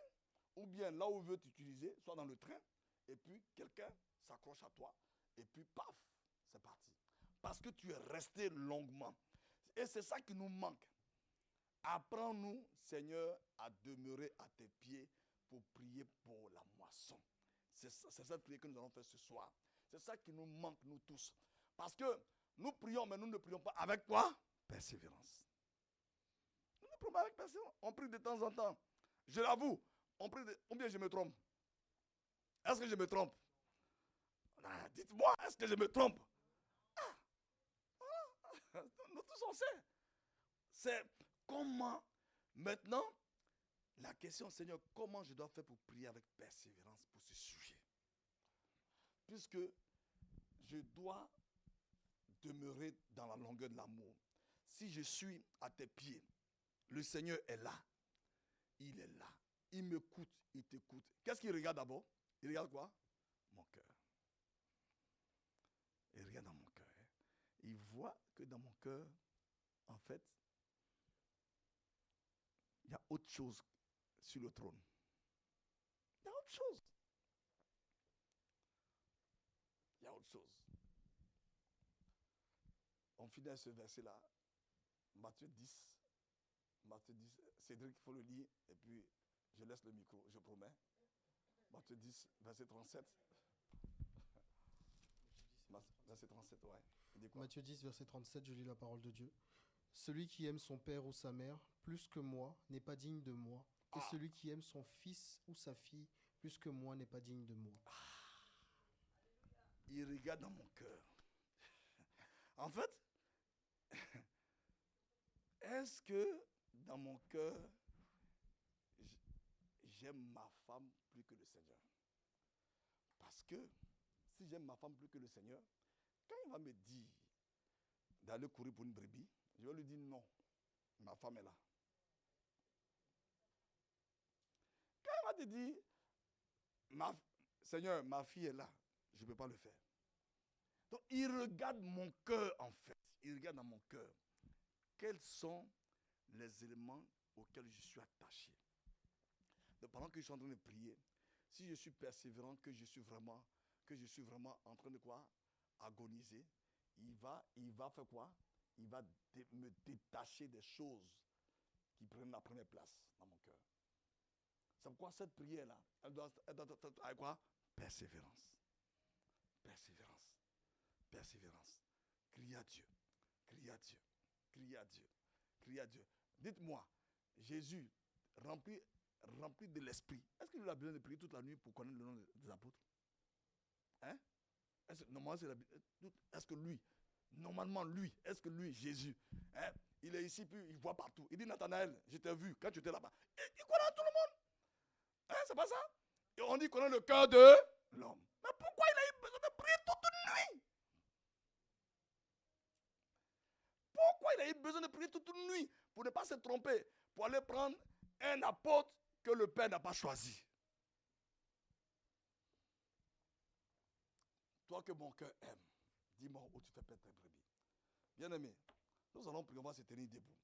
ou bien là où veut t'utiliser, soit dans le train, et puis quelqu'un s'accroche à toi, et puis paf, c'est parti. Parce que tu es resté longuement. Et c'est ça qui nous manque. Apprends-nous, Seigneur, à demeurer à tes pieds pour prier pour la moisson. C'est cette prière que nous allons faire ce soir. C'est ça qui nous manque, nous tous. Parce que nous prions, mais nous ne prions pas avec quoi? Persévérance. Nous ne prions pas avec persévérance. On prie de temps en temps. Je l'avoue, on prie ou bien je me trompe. Est-ce que je me trompe? Ah, dites-moi, est-ce que je me trompe? Nous tous on sait. C'est comment, maintenant, la question, Seigneur, comment je dois faire pour prier avec persévérance pour ce sujet? Puisque je dois demeurer dans la longueur de l'amour. Si je suis à tes pieds, le Seigneur est là. Il est là. Il m'écoute, il t'écoute. Qu'est-ce qu'il regarde d'abord? Il regarde quoi? Mon cœur. Il regarde dans mon cœur. Il voit que dans mon cœur, en fait, il y a autre chose sur le trône. Il y a autre chose. Il y a autre chose. On finit ce verset-là. Matthieu 10. Matthieu 10. Cédric, il faut le lire. Et puis, je laisse le micro, je promets. Matthieu 10, verset 37. Verset 37, ouais. Il dit quoi? Matthieu 10, verset 37, je lis la parole de Dieu. Celui qui aime son père ou sa mère plus que moi n'est pas digne de moi. Et celui qui aime son fils ou sa fille plus que moi n'est pas digne de moi. Il regarde dans mon cœur. En fait, est-ce que dans mon cœur, j'aime ma femme plus que le Seigneur? Parce que si j'aime ma femme plus que le Seigneur, quand il va me dire d'aller courir pour une brebis, je vais lui dire non, ma femme est là. Quand il va te dire, Seigneur, ma fille est là, je ne peux pas le faire. Donc il regarde mon cœur en fait, il regarde dans mon cœur. Quels sont les éléments auxquels je suis attaché? Donc pendant que je suis en train de prier, si je suis persévérant, que je suis vraiment en train de quoi? Agoniser, il va faire quoi? Il va me détacher des choses qui prennent la première place dans mon cœur. C'est pourquoi cette prière-là, elle doit avec quoi? Persévérance. Persévérance. Persévérance. Crie à Dieu. Crie à Dieu. Crie à Dieu. Crie à Dieu. Dites-moi, Jésus, rempli de l'esprit, est-ce qu'il a besoin de prier toute la nuit pour connaître le nom des apôtres? Hein? Normalement, est-ce que lui, est-ce que lui, Jésus, hein, il est ici, puis il voit partout. Il dit, Nathanaël, je t'ai vu quand tu étais là-bas. Il connaît tout le monde. Hein, c'est pas ça? Et on dit qu'il connaît le cœur de l'homme. Mais pourquoi il a eu besoin de prier toute une nuit? eu besoin de prier toute une nuit pour ne pas se tromper, pour aller prendre un apôtre que le Père n'a pas choisi. Toi que mon cœur aime, dis-moi où tu fais perdre tes brebis. Bien-aimé, nous allons prier, on va se tenir debout.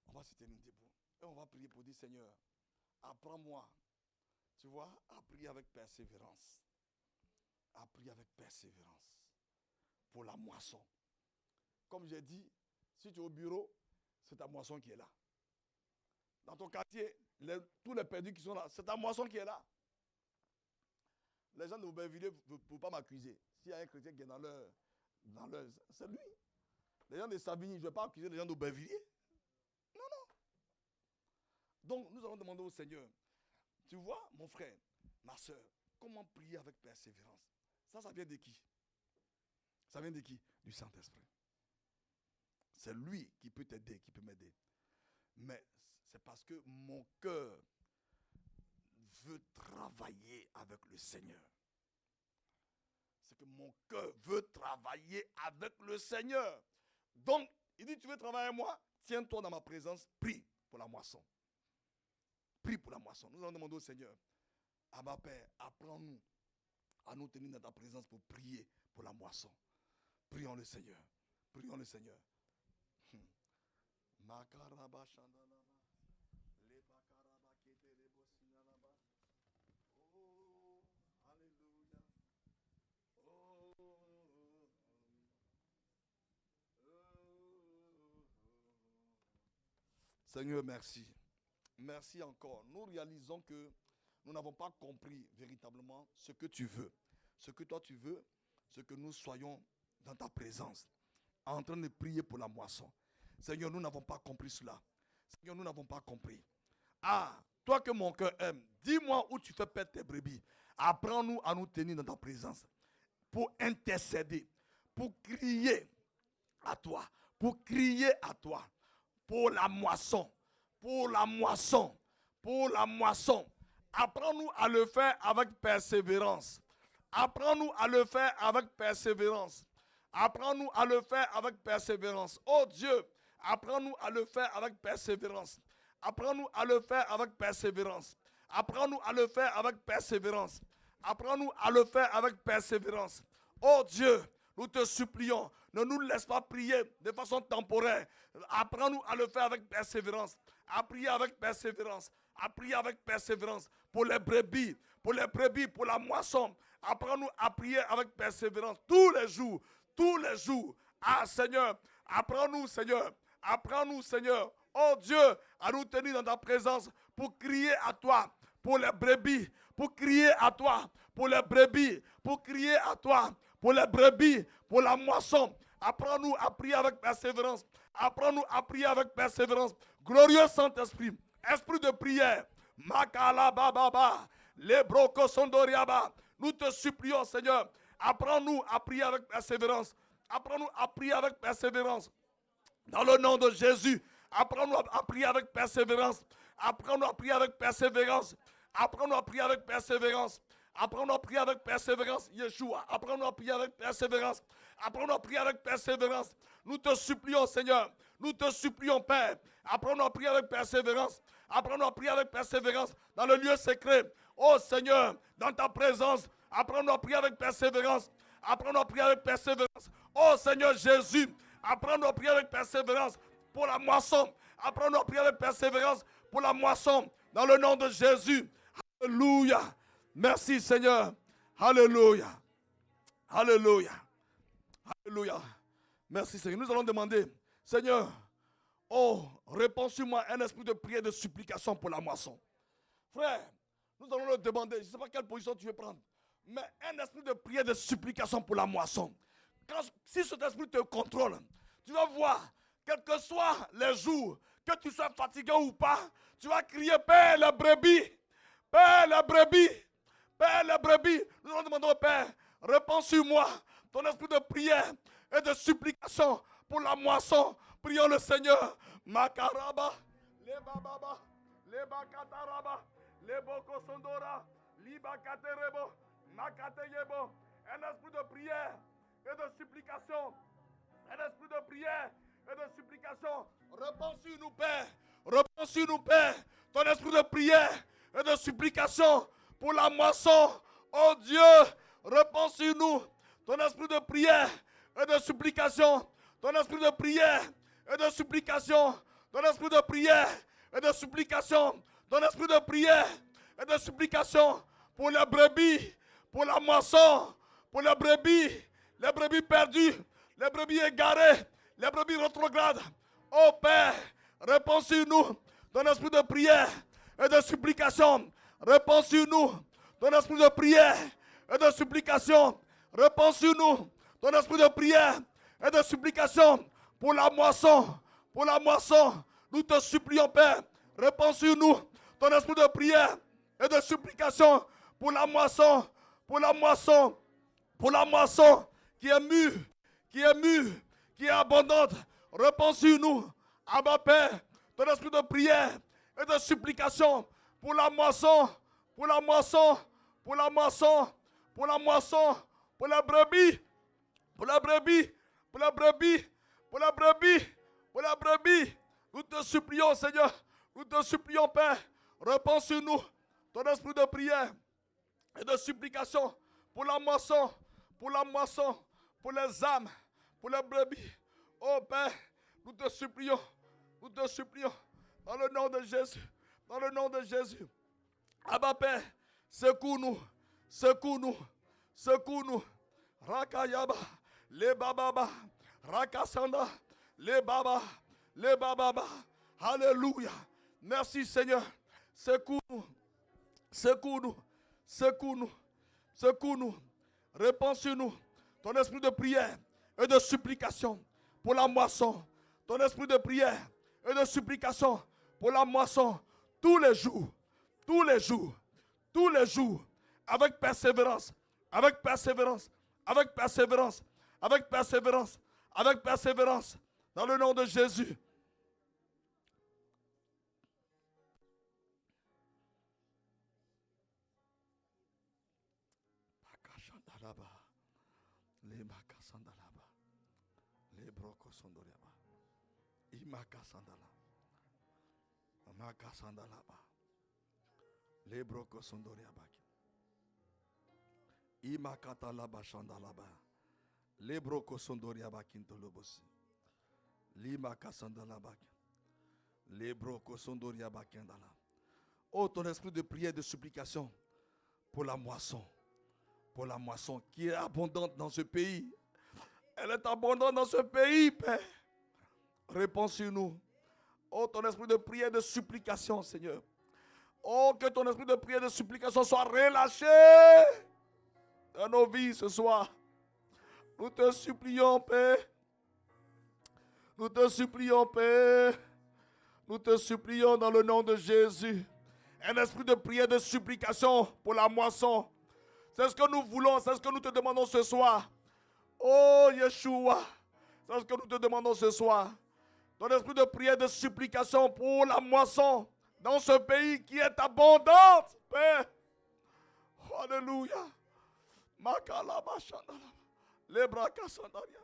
On va se tenir debout. Et on va prier pour dire, Seigneur, apprends-moi, tu vois, à prier avec persévérance. À prier avec persévérance. Pour la moisson. Comme j'ai dit, si tu es au bureau, c'est ta moisson qui est là. Dans ton quartier, tous les perdus qui sont là, c'est ta moisson qui est là. Les gens de Aubervilliers ne peuvent pas m'accuser. S'il y a un chrétien qui est dans leur c'est lui. Les gens de Savigny, je ne vais pas accuser les gens d'Aubervilliers. Non, non. Donc, nous allons demander au Seigneur, tu vois, mon frère, ma soeur, comment prier avec persévérance? Ça vient de qui? Ça vient de qui? Du Saint-Esprit. C'est lui qui peut t'aider, qui peut m'aider. Mais c'est parce que mon cœur veut travailler avec le Seigneur. C'est que mon cœur veut travailler avec le Seigneur. Donc, il dit, tu veux travailler avec moi? Tiens-toi dans ma présence, prie pour la moisson. Prie pour la moisson. Nous allons demander au Seigneur, Abba Père, apprends-nous à nous tenir dans ta présence pour prier pour la moisson. Prions le Seigneur. Prions le Seigneur. Oh, alléluia. Seigneur, merci. Merci encore. Nous réalisons que nous n'avons pas compris véritablement ce que tu veux. Ce que toi tu veux, c'est que nous soyons dans ta présence, en train de prier pour la moisson. Seigneur, nous n'avons pas compris cela. Seigneur, nous n'avons pas compris. Ah, toi que mon cœur aime, dis-moi où tu fais perdre tes brebis. Apprends-nous à nous tenir dans ta présence pour intercéder, pour crier à toi, pour crier à toi, pour la moisson, pour la moisson, pour la moisson. Apprends-nous à le faire avec persévérance. Apprends-nous à le faire avec persévérance. Apprends-nous à le faire avec persévérance. Oh Dieu, apprends-nous à le faire avec persévérance. Apprends-nous à le faire avec persévérance. Apprends-nous à le faire avec persévérance. Apprends-nous à le faire avec persévérance. Oh Dieu, nous te supplions, ne nous laisse pas prier de façon temporaire. Apprends-nous à le faire avec persévérance. À prier avec persévérance. À prier avec persévérance pour les brebis, pour la moisson. Apprends-nous à prier avec persévérance tous les jours. Tous les jours. Ah Seigneur, apprends-nous Seigneur. Apprends-nous Seigneur. Oh Dieu, à nous tenir dans ta présence pour crier à toi, pour les brebis, pour crier à toi, pour les brebis, pour crier à toi, pour les brebis, pour la moisson. Apprends-nous à prier avec persévérance. Apprends-nous à prier avec persévérance. Glorieux Saint-Esprit, esprit de prière, Makala Baba, les Brokosondoriaba. Nous te supplions, Seigneur, apprends-nous à prier avec persévérance. Apprends-nous à prier avec persévérance. Dans le nom de Jésus, apprends-nous à prier avec persévérance. Apprends-nous à prier avec persévérance. Apprends-nous à prier avec persévérance. Apprends-nous à prier avec persévérance. Yeshua, apprends-nous à prier avec persévérance. Apprends-nous à prier avec persévérance. Nous te supplions, Seigneur. Nous te supplions, Père. Apprends-nous à prier avec persévérance. Apprends-nous à prier avec persévérance dans le lieu secret. Oh Seigneur, dans ta présence, apprends-nous à prier avec persévérance. Apprends-nous à prier avec persévérance. Oh Seigneur Jésus, apprends-nous à prier avec persévérance pour la moisson. Apprends-nous à prier avec persévérance pour la moisson. Dans le nom de Jésus. Alléluia. Merci Seigneur. Alléluia. Alléluia. Alléluia. Merci Seigneur. Nous allons demander, Seigneur, oh, réponds sur moi un esprit de prière, de supplication pour la moisson. Frère, nous allons le demander, je ne sais pas quelle position tu veux prendre, mais un esprit de prière, de supplication pour la moisson. Si cet esprit te contrôle, tu vas voir, quels que soient les jours, que tu sois fatigué ou pas, tu vas crier, Père, les brebis, Père, les brebis, Père, les brebis. Nous allons demander au Père, réponds sur moi, ton esprit de prière et de supplication pour la moisson. Prions le Seigneur. Makaraba, Lebababa, Lebakataraba, Lebokosondora, Libakaterebo, Makateyebo. Un esprit de prière et de supplication. Un esprit de prière et de supplication. Répands sur nous, Père. Répands sur nous, Père. Ton esprit de prière et de supplication pour la moisson. Oh Dieu, répands sur nous. Ton esprit de prière et de supplication. Ton esprit de prière et de supplication. Ton esprit de prière et de supplication. Ton esprit de prière et de supplication pour les brebis, pour la moisson, pour les brebis perdues, les brebis égarées, les brebis rétrogrades. Oh Père, réponds sur nous ton esprit de prière et de supplication. Réponds sur nous ton esprit de prière et de supplication. Réponds sur nous ton esprit de prière et de supplication pour la moisson, pour la moisson. Nous te supplions, Père, réponds sur nous ton esprit de prière et de supplication pour la moisson, pour la moisson, pour la moisson qui est mûre, qui est mûre, qui est abondante. Réponds sur nous, Abba Père, ton esprit de prière et de supplication pour la moisson, pour la moisson, pour la moisson, pour la moisson, pour la brebis, pour la brebis, pour la brebis, pour la brebis, pour la brebis. Nous te supplions, Seigneur, nous te supplions, Père, réponds sur nous ton esprit de prière et de supplication pour la moisson, pour la moisson, pour les âmes, pour les brebis. Oh Père, nous te supplions, dans le nom de Jésus, dans le nom de Jésus. Abba Père, secours-nous, secours-nous, secours-nous. Rakayaba, les bababa, Rakasanda, les baba, les bababa. Alléluia. Merci Seigneur. Secours-nous, secours-nous, secours-nous, secours-nous. Réponds sur nous ton esprit de prière et de supplication pour la moisson. Ton esprit de prière et de supplication pour la moisson tous les jours, tous les jours, tous les jours, avec persévérance, avec persévérance, avec persévérance, avec persévérance, avec persévérance, dans le nom de Jésus. Les makasandalaba, les brokosondoriaba, imakasandala, makasandalaba, les brokosondoriaba, imakatalaba shandalaba, les brokosondoriaba kintolobosi, limakasandalaba, les brokosondoriaba kindala. Oh, ton esprit de prière et de supplication pour la moisson qui est abondante dans ce pays. Elle est abondante dans ce pays, Père. Réponds sur nous. Oh, ton esprit de prière et de supplication, Seigneur. Oh, que ton esprit de prière et de supplication soit relâché dans nos vies ce soir. Nous te supplions, Père. Nous te supplions, Père. Nous te supplions dans le nom de Jésus. Un esprit de prière et de supplication pour la moisson. C'est ce que nous voulons, c'est ce que nous te demandons ce soir. Oh Yeshua, c'est ce que nous te demandons ce soir. Ton esprit de prière, de supplication pour la moisson dans ce pays qui est abondante, Père. Alléluia. Makalaba shandala. Lebraka sandariaba.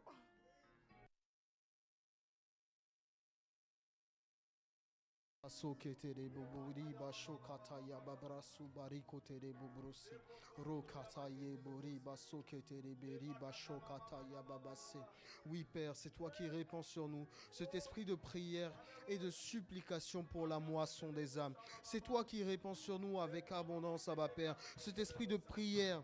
Soketere buburi bashokata ya babrasu barikotere bubrusi rokata ye bori basoketere beri bashokata ya babase. Oui Père, c'est toi qui répands sur nous cet esprit de prière et de supplication pour la moisson des âmes. C'est toi qui répands sur nous avec abondance, Abba Père, cet esprit de prière.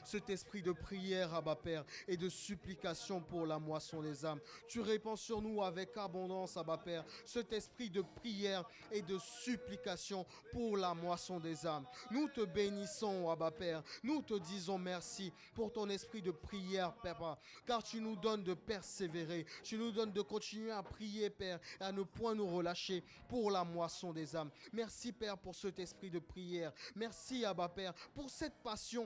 Cet esprit de prière, Abba Père, et de supplication pour la moisson des âmes. Tu répands sur nous avec abondance, Abba Père, cet esprit de prière et de supplication pour la moisson des âmes. Nous te bénissons, Abba Père. Nous te disons merci pour ton esprit de prière, Papa, car tu nous donnes de persévérer. Tu nous donnes de continuer à prier, Père, et à ne point nous relâcher pour la moisson des âmes. Merci, Père, pour cet esprit de prière. Merci, Abba Père, pour cette passion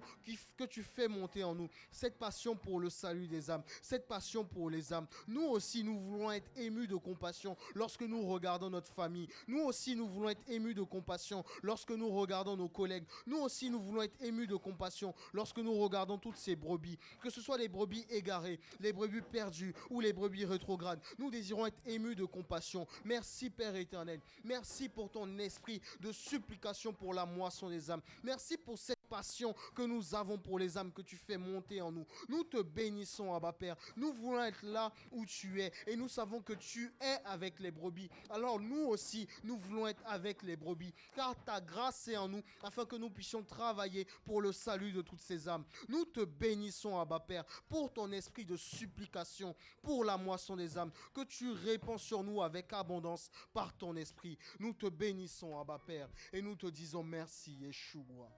que tu fais monter en nous cette passion pour le salut des âmes, cette passion pour les âmes. Nous aussi, nous voulons être émus de compassion lorsque nous regardons notre famille. Nous aussi, nous voulons être émus de compassion lorsque nous regardons nos collègues. Nous aussi, nous voulons être émus de compassion lorsque nous regardons toutes ces brebis, que ce soit les brebis égarées, les brebis perdues ou les brebis rétrogrades. Nous désirons être émus de compassion. Merci Père éternel. Merci pour ton esprit de supplication pour la moisson des âmes. Merci pour cette passion que nous avons pour les âmes que tu fais monter en nous. Nous te bénissons, Abba Père. Nous voulons être là où tu es et nous savons que tu es avec les brebis. Alors nous aussi, nous voulons être avec les brebis car ta grâce est en nous afin que nous puissions travailler pour le salut de toutes ces âmes. Nous te bénissons, Abba Père, pour ton esprit de supplication pour la moisson des âmes que tu répands sur nous avec abondance par ton esprit. Nous te bénissons, Abba Père, et nous te disons merci, Yeshua.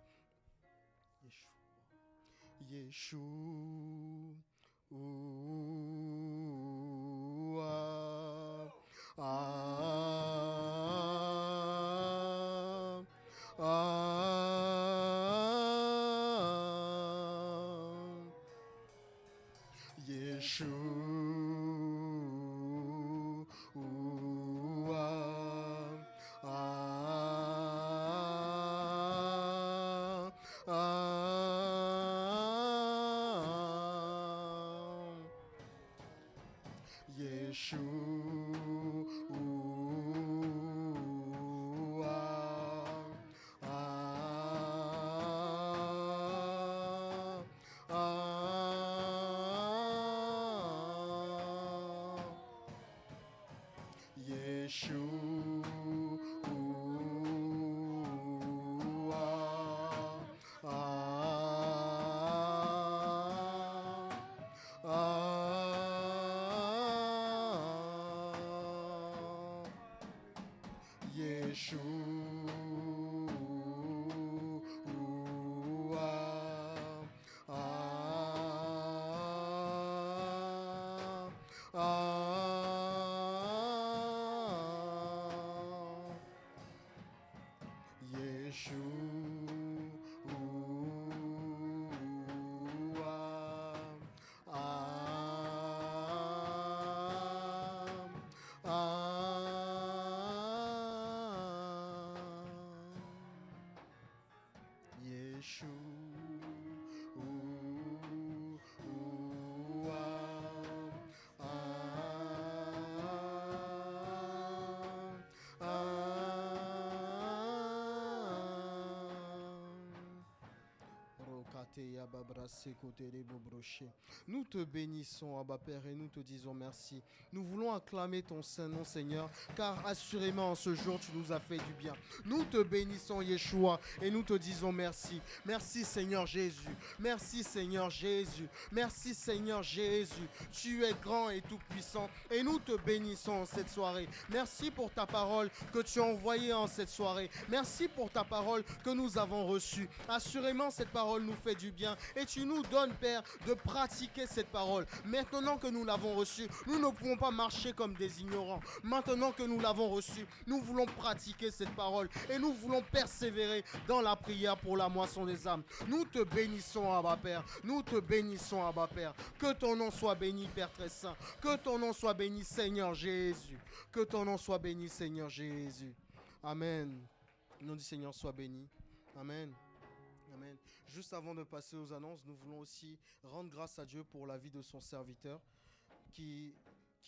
Yeshua. Nous te bénissons, Abba Père, et nous te disons merci. Nous voulons acclamer ton saint nom, Seigneur, car assurément en ce jour tu nous as fait du bien. Nous te bénissons, Yeshua, et nous te disons merci. Merci, Seigneur Jésus. Merci, Seigneur Jésus. Merci, Seigneur Jésus. Tu es grand et tout puissant, et nous te bénissons en cette soirée. Merci pour ta parole que tu as envoyée en cette soirée. Merci pour ta parole que nous avons reçue. Assurément, cette parole nous fait du bien, et tu nous donnes, Père, de pratiquer cette parole. Maintenant que nous l'avons reçue, nous ne pouvons pas marcher comme des ignorants. Maintenant que nous l'avons reçue, nous voulons pratiquer cette parole et nous voulons persévérer dans la prière pour la moisson des âmes. Nous te bénissons, Abba Père. Nous te bénissons, Abba Père. Que ton nom soit béni, Père très saint. Que ton nom soit béni, Seigneur Jésus. Que ton nom soit béni, Seigneur Jésus. Amen. Le nom du Seigneur soit béni. Amen. Amen. Juste avant de passer aux annonces, nous voulons aussi rendre grâce à Dieu pour la vie de son serviteur qui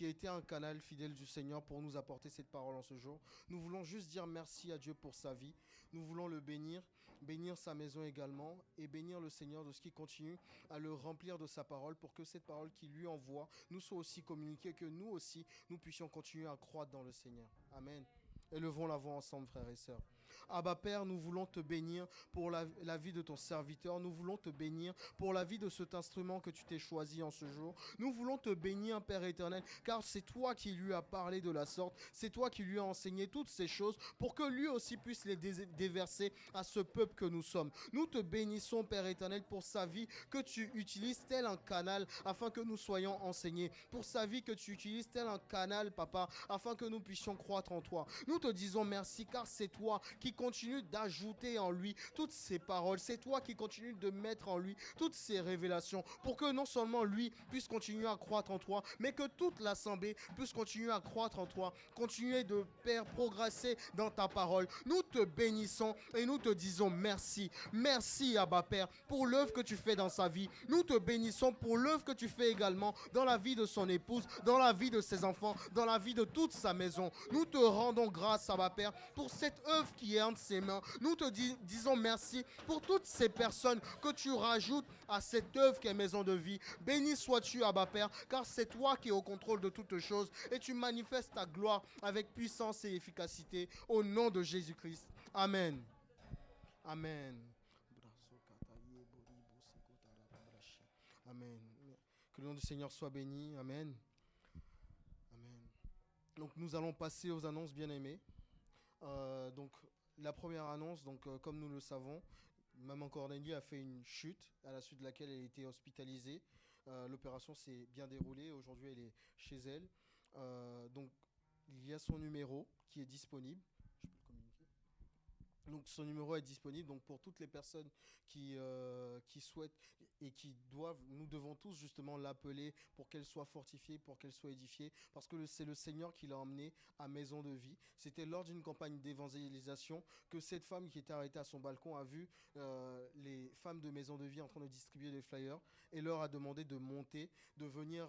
a été un canal fidèle du Seigneur pour nous apporter cette parole en ce jour. Nous voulons juste dire merci à Dieu pour sa vie. Nous voulons le bénir, bénir sa maison également et bénir le Seigneur de ce qui continue à le remplir de sa parole pour que cette parole qu'il lui envoie nous soit aussi communiquée, que nous aussi, nous puissions continuer à croître dans le Seigneur. Amen. Élevons la voix ensemble, frères et sœurs. Abba Père, nous voulons te bénir pour la vie de ton serviteur. Nous voulons te bénir pour la vie de cet instrument que tu t'es choisi en ce jour. Nous voulons te bénir, Père éternel, car c'est toi qui lui as parlé de la sorte. C'est toi qui lui as enseigné toutes ces choses pour que lui aussi puisse les déverser à ce peuple que nous sommes. Nous te bénissons, Père éternel, pour sa vie que tu utilises tel un canal afin que nous soyons enseignés. Pour sa vie que tu utilises tel un canal, Papa, afin que nous puissions croître en toi. Nous te disons merci car c'est toi qui qui continues d'ajouter en lui toutes ces paroles. C'est toi qui continues de mettre en lui toutes ces révélations pour que non seulement lui puisse continuer à croître en toi, mais que toute l'assemblée puisse continuer à croître en toi, continuer de progresser dans ta parole. Nous te bénissons et nous te disons merci. Merci, Abba Père, pour l'œuvre que tu fais dans sa vie. Nous te bénissons pour l'œuvre que tu fais également dans la vie de son épouse, dans la vie de ses enfants, dans la vie de toute sa maison. Nous te rendons grâce, Abba Père, pour cette œuvre qui est entre ses mains. Nous te disons merci pour toutes ces personnes que tu rajoutes à cette œuvre qui est Maison de Vie. Béni sois-tu, Abba Père, car c'est toi qui es au contrôle de toutes choses et tu manifestes ta gloire avec puissance et efficacité au nom de Jésus-Christ. Amen. Amen. Amen. Que le nom du Seigneur soit béni. Amen. Amen. Donc nous allons passer aux annonces bien-aimées. Donc la première annonce, comme nous le savons, Maman Cornélie a fait une chute à la suite de laquelle elle a été hospitalisée. L'opération s'est bien déroulée. Aujourd'hui, elle est chez elle. Donc il y a son numéro qui est disponible. Je peux le communiquer. Donc son numéro est disponible donc pour toutes les personnes qui souhaitent et qui doivent, nous devons tous justement l'appeler pour qu'elle soit fortifiée, pour qu'elle soit édifiée, parce que c'est le Seigneur qui l'a emmenée à Maison de Vie. C'était lors d'une campagne d'évangélisation que cette femme qui était arrêtée à son balcon a vu les femmes de Maison de Vie en train de distribuer des flyers et leur a demandé de monter, de venir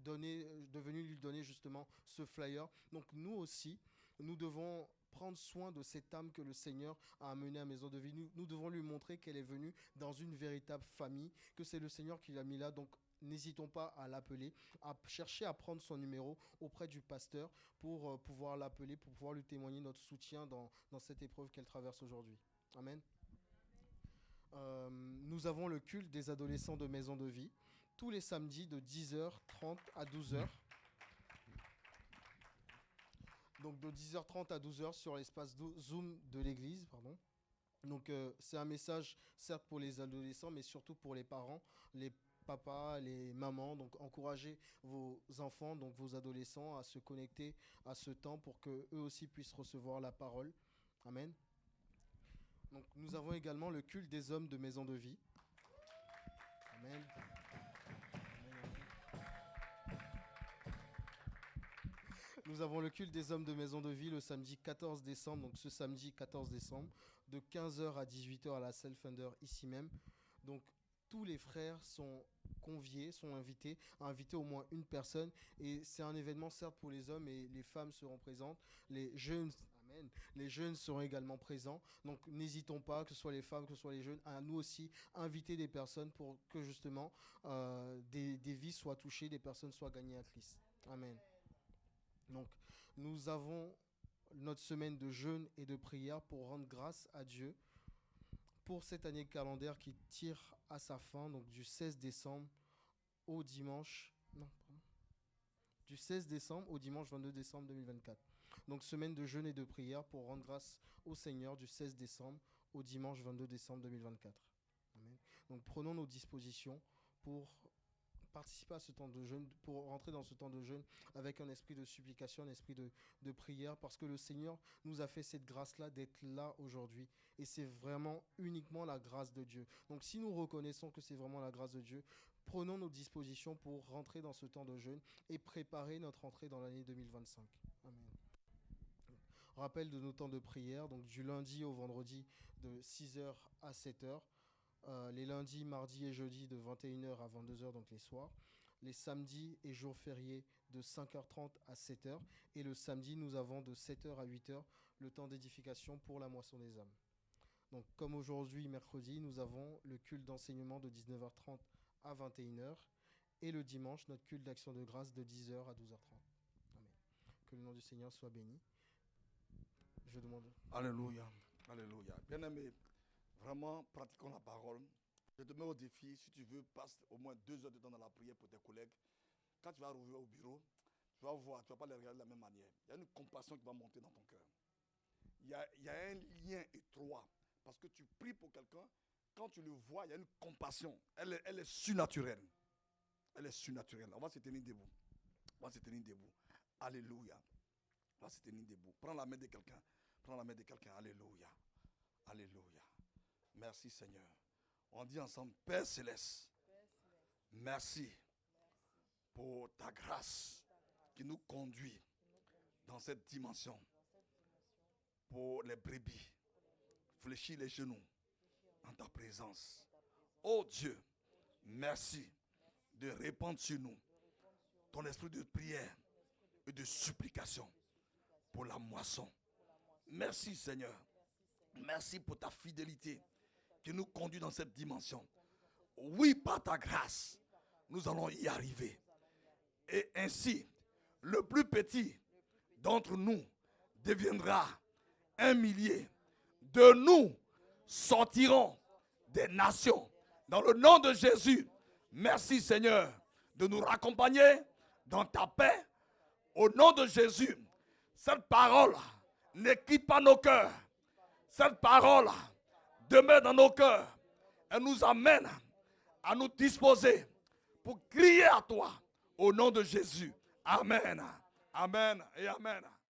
lui donner justement ce flyer. Donc nous aussi, nous devons prendre soin de cette âme que le Seigneur a amenée à Maison de Vie. Nous devons lui montrer qu'elle est venue dans une véritable famille, que c'est le Seigneur qui l'a mis là. Donc, n'hésitons pas à l'appeler, à chercher à prendre son numéro auprès du pasteur pour pouvoir l'appeler, pour pouvoir lui témoigner notre soutien dans cette épreuve qu'elle traverse aujourd'hui. Amen. Nous avons le culte des adolescents de Maison de Vie, tous les samedis de 10h30 à 12h. Donc de 10h30 à 12h sur l'espace Zoom de l'église, pardon. Donc c'est un message certes pour les adolescents, mais surtout pour les parents, les papas, les mamans. Donc encouragez vos enfants, donc vos adolescents à se connecter à ce temps pour qu'eux aussi puissent recevoir la parole. Amen. Donc nous avons également le culte des hommes de Maison de Vie. Amen. Nous avons le culte des hommes de Maison de Vie le samedi 14 décembre, donc ce samedi 14 décembre, de 15h à 18h à la salle Thunder, ici même. Donc tous les frères sont conviés, sont invités, à inviter au moins une personne. Et c'est un événement certes pour les hommes et les femmes seront présentes. Les jeunes, amen, les jeunes seront également présents. Donc n'hésitons pas, que ce soit les femmes, que ce soit les jeunes, à nous aussi inviter des personnes pour que justement des vies soient touchées, des personnes soient gagnées à Christ. Amen. Donc, nous avons notre semaine de jeûne et de prière pour rendre grâce à Dieu pour cette année calendaire qui tire à sa fin, donc du 16 décembre au dimanche, du 16 décembre au dimanche 22 décembre 2024. Donc, semaine de jeûne et de prière pour rendre grâce au Seigneur du 16 décembre au dimanche 22 décembre 2024. Amen. Donc, prenons nos dispositions pour participer à ce temps de jeûne, pour rentrer dans ce temps de jeûne avec un esprit de supplication, un esprit de prière, parce que le Seigneur nous a fait cette grâce-là d'être là aujourd'hui. Et c'est vraiment uniquement la grâce de Dieu. Donc si nous reconnaissons que c'est vraiment la grâce de Dieu, prenons nos dispositions pour rentrer dans ce temps de jeûne et préparer notre entrée dans l'année 2025. Amen. Rappel de nos temps de prière, donc du lundi au vendredi de 6h à 7h. Les lundis, mardis et jeudis de 21h à 22h, donc les soirs. Les samedis et jours fériés de 5h30 à 7h. Et le samedi, nous avons de 7h à 8h le temps d'édification pour la moisson des âmes. Donc comme aujourd'hui, mercredi, nous avons le culte d'enseignement de 19h30 à 21h. Et le dimanche, notre culte d'action de grâce de 10h à 12h30. Amen. Que le nom du Seigneur soit béni. Je demande. Alléluia. Alléluia. Bien-aimé, vraiment, pratiquons la parole. Je te mets au défi, si tu veux, passe au moins 2 heures de temps dans la prière pour tes collègues. Quand tu vas arriver au bureau, tu vas voir, tu ne vas pas les regarder de la même manière. Il y a une compassion qui va monter dans ton cœur. Il y a un lien étroit. Parce que tu pries pour quelqu'un, quand tu le vois, il y a une compassion. Elle est surnaturelle. Elle est surnaturelle. On va se tenir debout. On va se tenir debout. Alléluia. On va se tenir debout. Prends la main de quelqu'un. Prends la main de quelqu'un. Alléluia. Alléluia. Merci Seigneur. On dit ensemble, Père Céleste, merci pour ta grâce qui nous conduit dans cette dimension. Pour les brebis, fléchis les genoux en ta présence. Oh Dieu, merci de répandre sur nous ton esprit de prière et de supplication pour la moisson. Merci Seigneur. Merci pour ta fidélité qui nous conduit dans cette dimension. Oui, par ta grâce, nous allons y arriver. Et ainsi, le plus petit d'entre nous deviendra un millier. De nous sortiront des nations. Dans le nom de Jésus, merci Seigneur de nous raccompagner dans ta paix. Au nom de Jésus, cette parole ne quitte pas nos cœurs. Cette parole demeure dans nos cœurs. Elle nous amène à nous disposer pour crier à toi. Au nom de Jésus. Amen. Amen et amen.